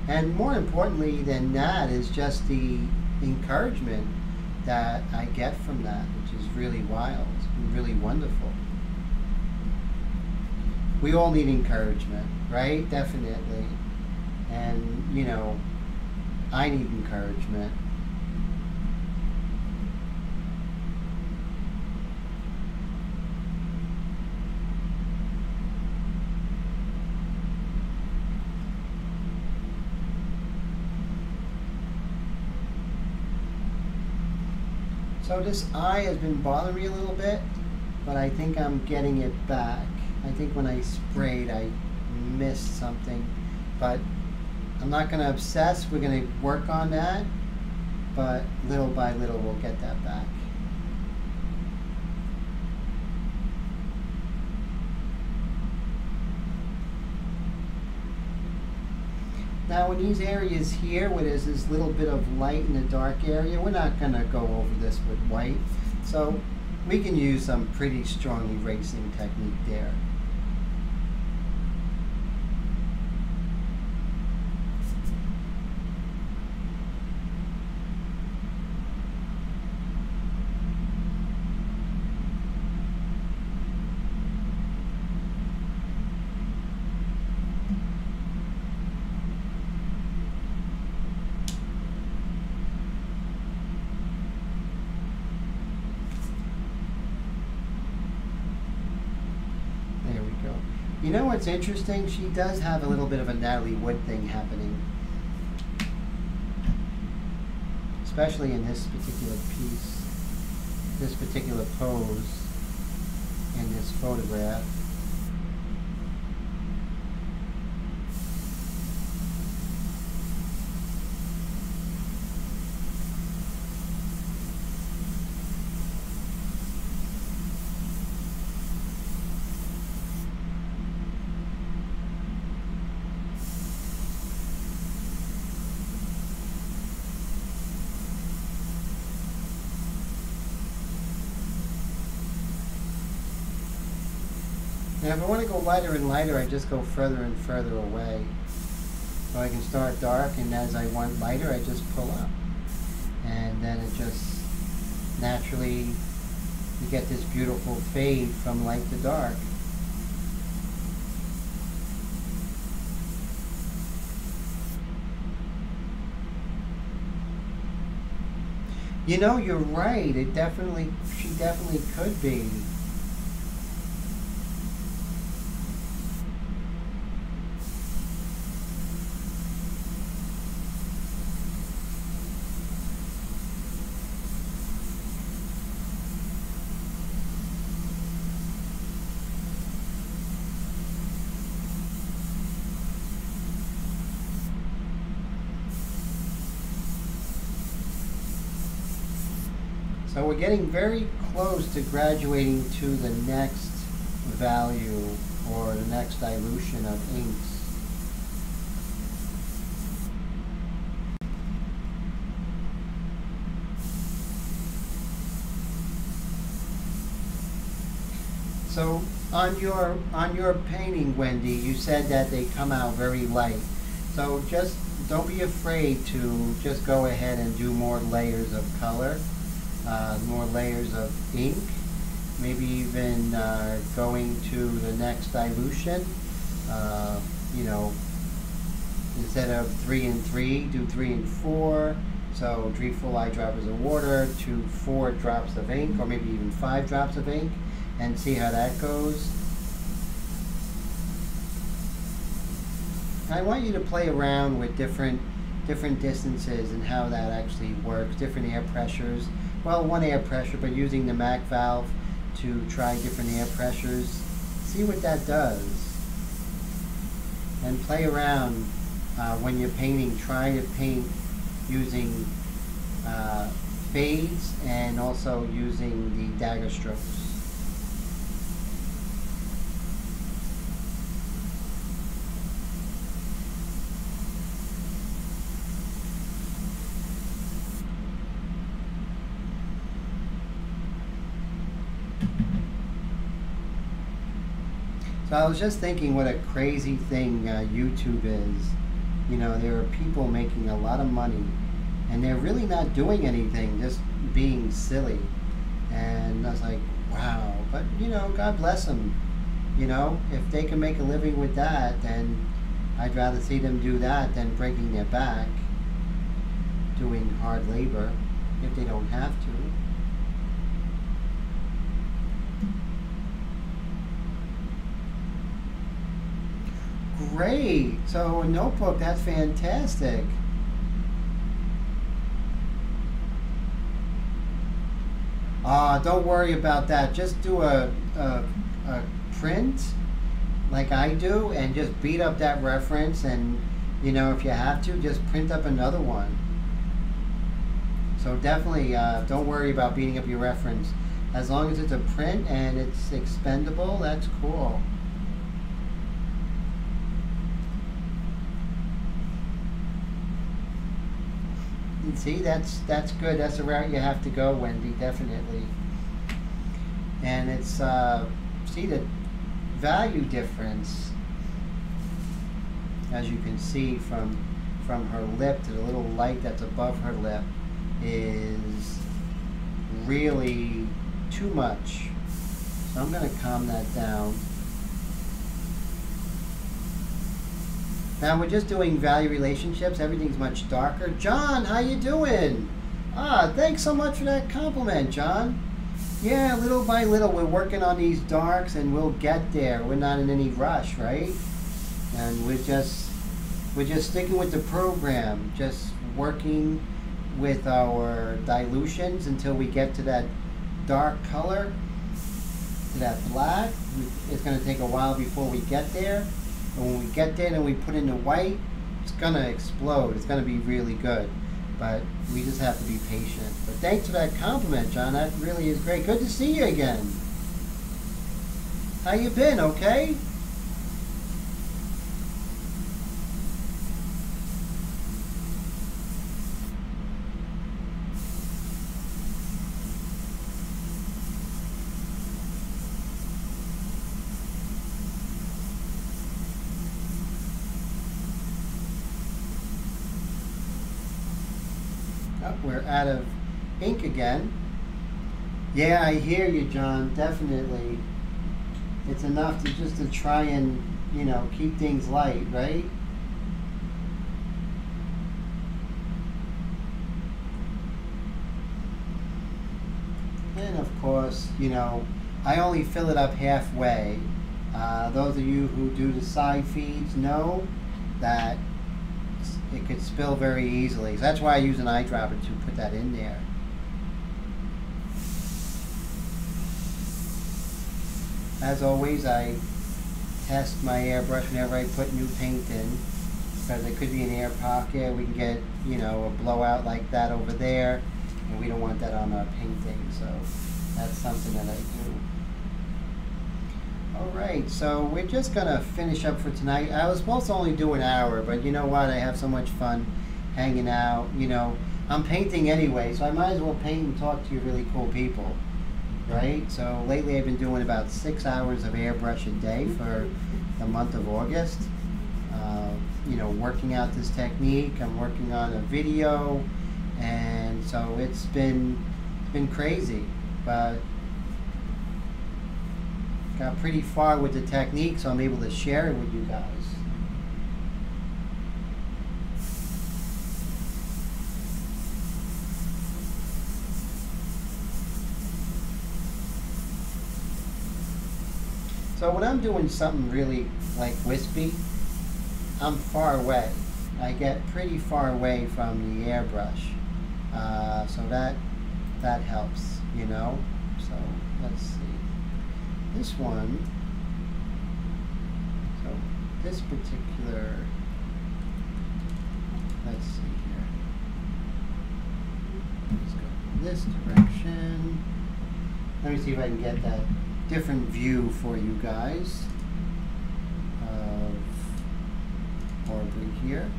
And more importantly than that is just the encouragement that I get from that, which is really wild and really wonderful. We all need encouragement, right? Definitely. And, you know, I need encouragement. So this eye has been bothering me a little bit, but I think I'm getting it back. I think when I sprayed, I missed something, but I'm not going to obsess. We're going to work on that, but little by little we'll get that back. Now in these areas here where there's this little bit of light in the dark area, we're not going to go over this with white. So we can use some pretty strong erasing technique there. You know what's interesting? She does have a little bit of a Natalie Wood thing happening. Especially in this particular piece, this particular pose in this photograph. Now if I want to go lighter and lighter, I just go further and further away. So I can start dark, and as I want lighter, I just pull up. And then it just naturally, you get this beautiful fade from light to dark. You know, you're right. She definitely could be. So we're getting very close to graduating to the next value or the next dilution of inks. So on your painting, Wendy, you said that they come out very light. So just don't be afraid to just go ahead and do more layers of color. More layers of ink, maybe even going to the next dilution. You know, instead of 3 and 3, do 3 and 4. So 3 full eyedroppers of water to 4 drops of ink, or maybe even 5 drops of ink, and see how that goes. I want you to play around with different distances and how that actually works, different air pressures. Well, one air pressure, but using the MAC valve to try different air pressures. See what that does. And play around when you're painting. Try to paint using fades and also using the dagger strokes. So I was just thinking what a crazy thing YouTube is. You know, there are people making a lot of money and they're really not doing anything, just being silly. And I was like, wow. But, you know, God bless them. You know, if they can make a living with that, then I'd rather see them do that than breaking their back, doing hard labor, if they don't have to. Great. So a notebook, that's fantastic. Don't worry about that. Just do a print like I do and just beat up that reference, and you know, if you have to, just print up another one. So definitely don't worry about beating up your reference. As long as it's a print and it's expendable, that's cool. See, that's good. That's the route you have to go, Wendy, definitely. And it's see the value difference, as you can see from her lip to the little light that's above her lip, is really too much. So I'm going to calm that down. Now we're just doing value relationships. Everything's much darker. John, how you doing? Thanks so much for that compliment, John. Yeah, little by little, we're working on these darks, and we'll get there. We're not in any rush, right? And we're just sticking with the program, just working with our dilutions until we get to that dark color, to that black. It's going to take a while before we get there. And when we get there and we put in the white, it's going to explode. It's going to be really good. But we just have to be patient. But thanks for that compliment, John. That really is great. Good to see you again. How you been? Okay? We're out of ink again. Yeah, I hear you, John. Definitely. It's enough to just to try and, you know, keep things light, right? And of course, you know, I only fill it up halfway. Those of you who do the side feeds know that it could spill very easily. So that's why I use an eyedropper to put that in there. As always, I test my airbrush whenever I put new paint in, because it could be an air pocket. We can get, you know, a blowout like that over there, and we don't want that on our painting. So that's something that I do. Alright, so we're just going to finish up for tonight. I was supposed to only do an hour, but you know what? I have so much fun hanging out. You know, I'm painting anyway, so I might as well paint and talk to you really cool people. Right? So lately I've been doing about 6 hours of airbrush a day for the month of August. You know, working out this technique. I'm working on a video, and so it's been crazy, but got pretty far with the technique, so I'm able to share it with you guys. So when I'm doing something really like wispy, I'm far away. I get pretty far away from the airbrush, so that helps, you know. So let's see. This one, so this particular, let's see here. Let's go in this direction. Let me see if I can get that different view for you guys of Aubrey here.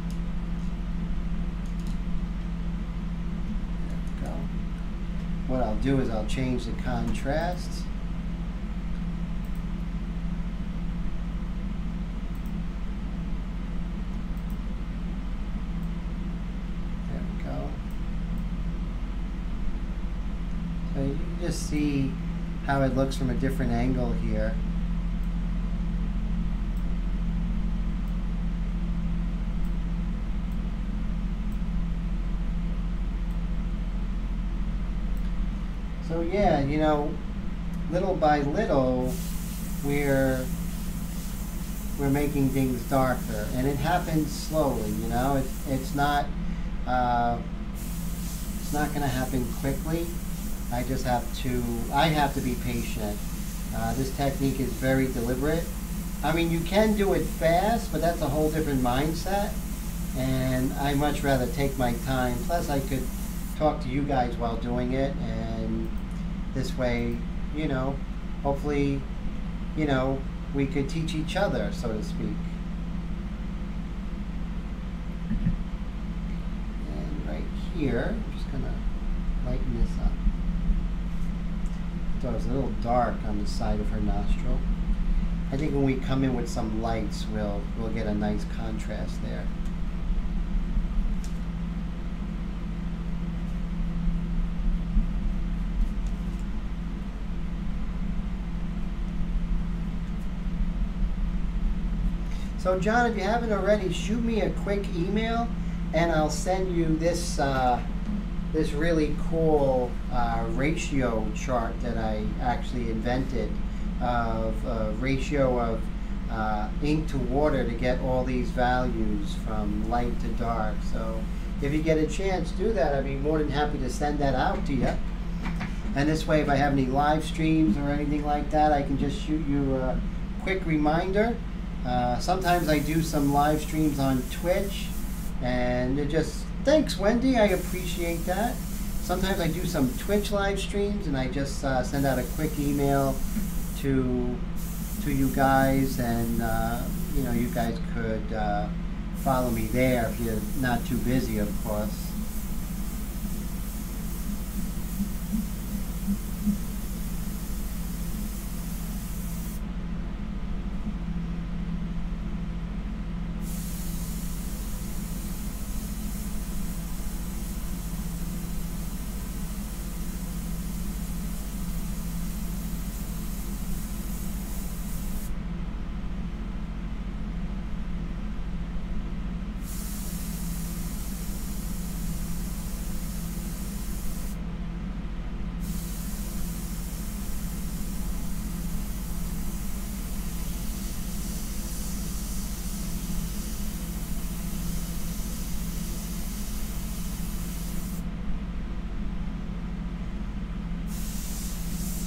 There we go. What I'll do is I'll change the contrast. You can just see how it looks from a different angle here. So yeah, you know, little by little we're making things darker, and it happens slowly, you know. It's not going to happen quickly. I have to be patient. This technique is very deliberate. I mean, you can do it fast, but that's a whole different mindset. And I much rather take my time. Plus, I could talk to you guys while doing it. And this way, you know, hopefully, you know, we could teach each other, so to speak. And right here, I'm just going to lighten this up. So it's a little dark on the side of her nostril. I think when we come in with some lights, we'll get a nice contrast there. So John, if you haven't already, shoot me a quick email, and I'll send you this this really cool ratio chart that I actually invented of ratio of ink to water to get all these values from light to dark. So if you get a chance, do that. I'd be more than happy to send that out to you. And this way, if I have any live streams or anything like that, I can just shoot you a quick reminder. Sometimes I do some live streams on Twitch, and it just, thanks Wendy, I appreciate that. Sometimes I do some Twitch live streams, and I just send out a quick email to you guys, and you know, you guys could follow me there if you're not too busy, of course.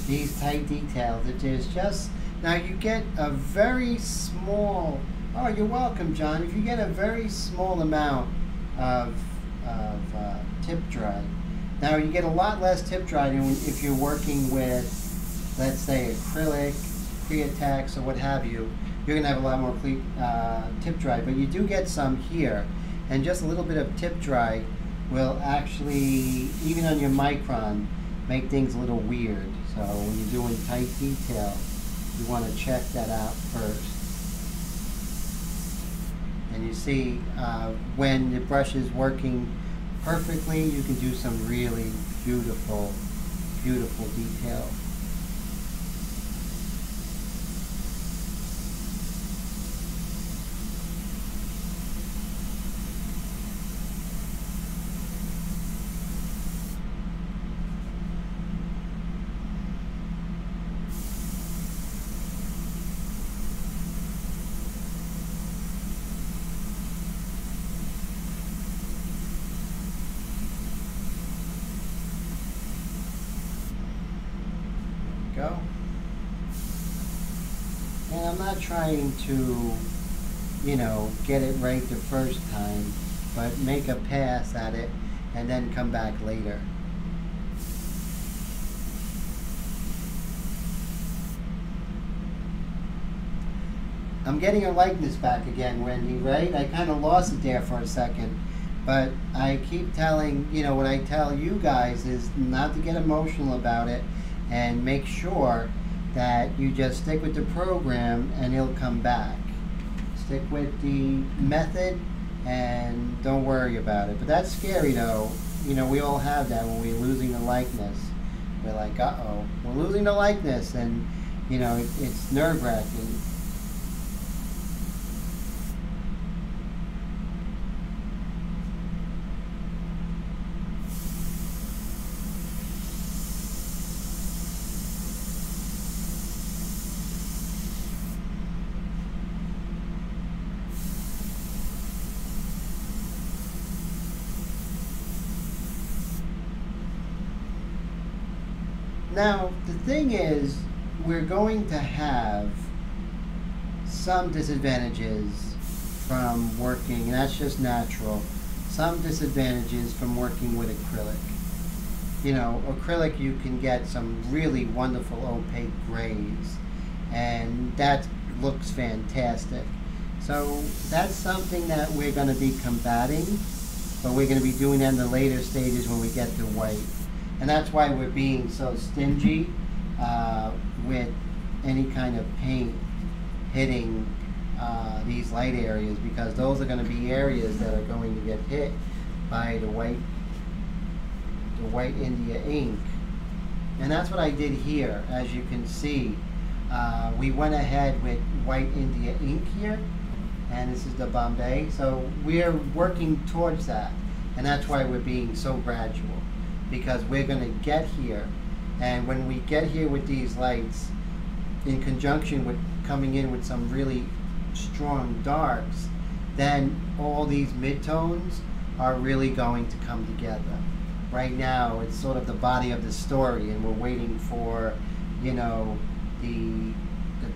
These tight details, it is just, now you get a very small, oh, you're welcome, John. If you get a very small amount of tip dry, now you get a lot less tip dry than if you're working with, let's say, acrylic, Createx, or what have you. You're gonna have a lot more tip dry, but you do get some here, and just a little bit of tip dry will actually, even on your micron, make things a little weird. So when you're doing tight detail, you want to check that out first. And you see, when the brush is working perfectly, you can do some really beautiful, beautiful detail. Go. And I'm not trying to, you know, get it right the first time, but make a pass at it and then come back later. I'm getting your likeness back again, Wendy, right? I kind of lost it there for a second. But I keep telling, you know, what I tell you guys is not to get emotional about it, and make sure that you just stick with the program and it'll come back. Stick with the method and don't worry about it. But that's scary though. You know, we all have that when we're losing the likeness. We're like, uh-oh, we're losing the likeness, and you know, it's nerve-wracking. Now, the thing is, we're going to have some disadvantages from working, and that's just natural, some disadvantages from working with acrylic. You know, acrylic, you can get some really wonderful opaque grays, and that looks fantastic. So that's something that we're going to be combating, but we're going to be doing that in the later stages when we get to white. And that's why we're being so stingy with any kind of paint hitting these light areas, because those are going to be areas that are going to get hit by the white India ink. And that's what I did here. As you can see, we went ahead with white India ink here, and this is the Bombay. So we're working towards that, and that's why we're being so gradual. because we're going to get here, and when we get here with these lights in conjunction with coming in with some really strong darks, then all these midtones are really going to come together. Right now it's sort of the body of the story, and we're waiting for, you know, the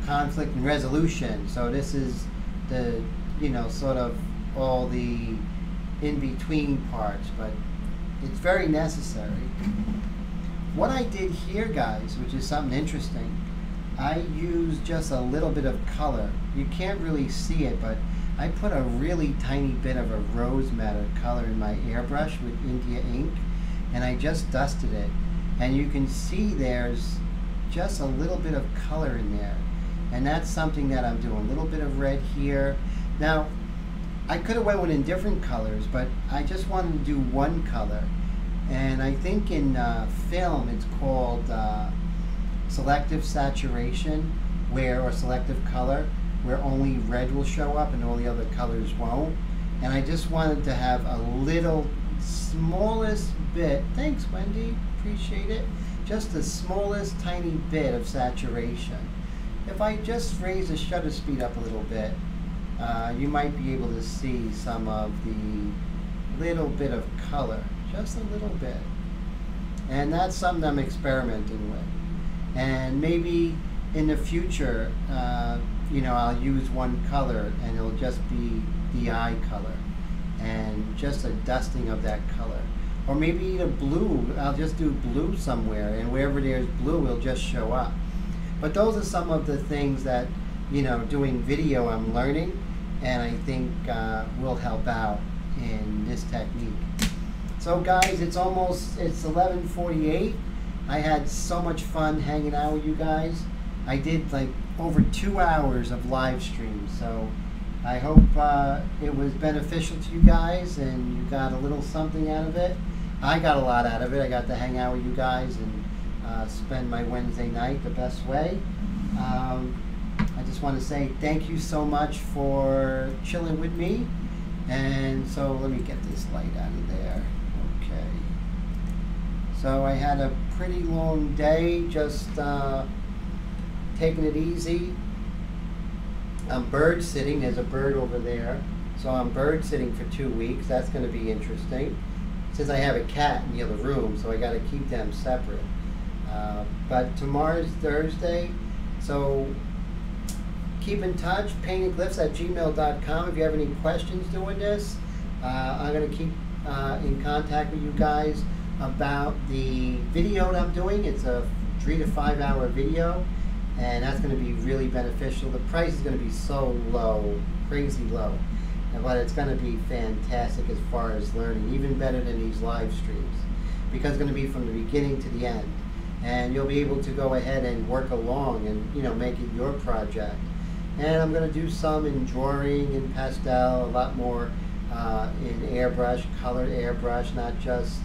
conflict and resolution. So this is the, you know, sort of all the in-between parts, but it's very necessary. What I did here, guys, which is something interesting, I used just a little bit of color. You can't really see it, but I put a really tiny bit of a rose madder color in my airbrush with India ink, and I just dusted it. And you can see there's just a little bit of color in there. And that's something that I'm doing. A little bit of red here. Now, I could have went in different colors, but I just wanted to do one color. And I think in film it's called selective saturation, or selective color, where only red will show up and all the other colors won't. And I just wanted to have a little smallest bit, thanks Wendy, appreciate it, just the smallest tiny bit of saturation. If I just raise the shutter speed up a little bit, you might be able to see some of the little bit of color, just a little bit. And that's something I'm experimenting with. And maybe in the future, you know, I'll use one color and it'll just be the eye color and just a dusting of that color. Or maybe the blue, I'll just do blue somewhere, and wherever there's blue, it'll just show up. But those are some of the things that, you know, doing video I'm learning, and I think will help out in this technique. So guys, it's 11:48. I had so much fun hanging out with you guys. I did like over 2 hours of live stream, so I hope it was beneficial to you guys and you got a little something out of it. I got a lot out of it. I got to hang out with you guys and spend my Wednesday night the best way. I just want to say thank you so much for chilling with me. And so let me get this light out of there. Okay. So I had a pretty long day, just taking it easy. I'm bird sitting. There's a bird over there. So I'm bird sitting for 2 weeks. That's going to be interesting. Since I have a cat in the other room, so I got to keep them separate. But tomorrow's Thursday, so keep in touch. paintingglyphs@gmail.com if you have any questions doing this. I'm going to keep in contact with you guys about the video that I'm doing. It's a 3 to 5 hour video, and that's going to be really beneficial. The price is going to be so low, crazy low, but it's going to be fantastic as far as learning, even better than these live streams, because it's going to be from the beginning to the end, and you'll be able to go ahead and work along and, you know, make it your project. And I'm going to do some in drawing, in pastel, a lot more in airbrush, colored airbrush, not just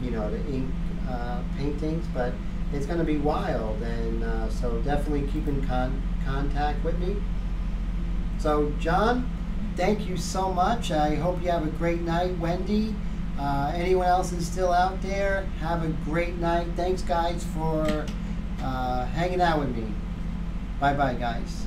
you know, the ink paintings, but it's going to be wild. And so definitely keep in contact with me. So John, thank you so much. I hope you have a great night. Wendy, anyone else is still out there, have a great night. Thanks guys for hanging out with me. Bye bye guys.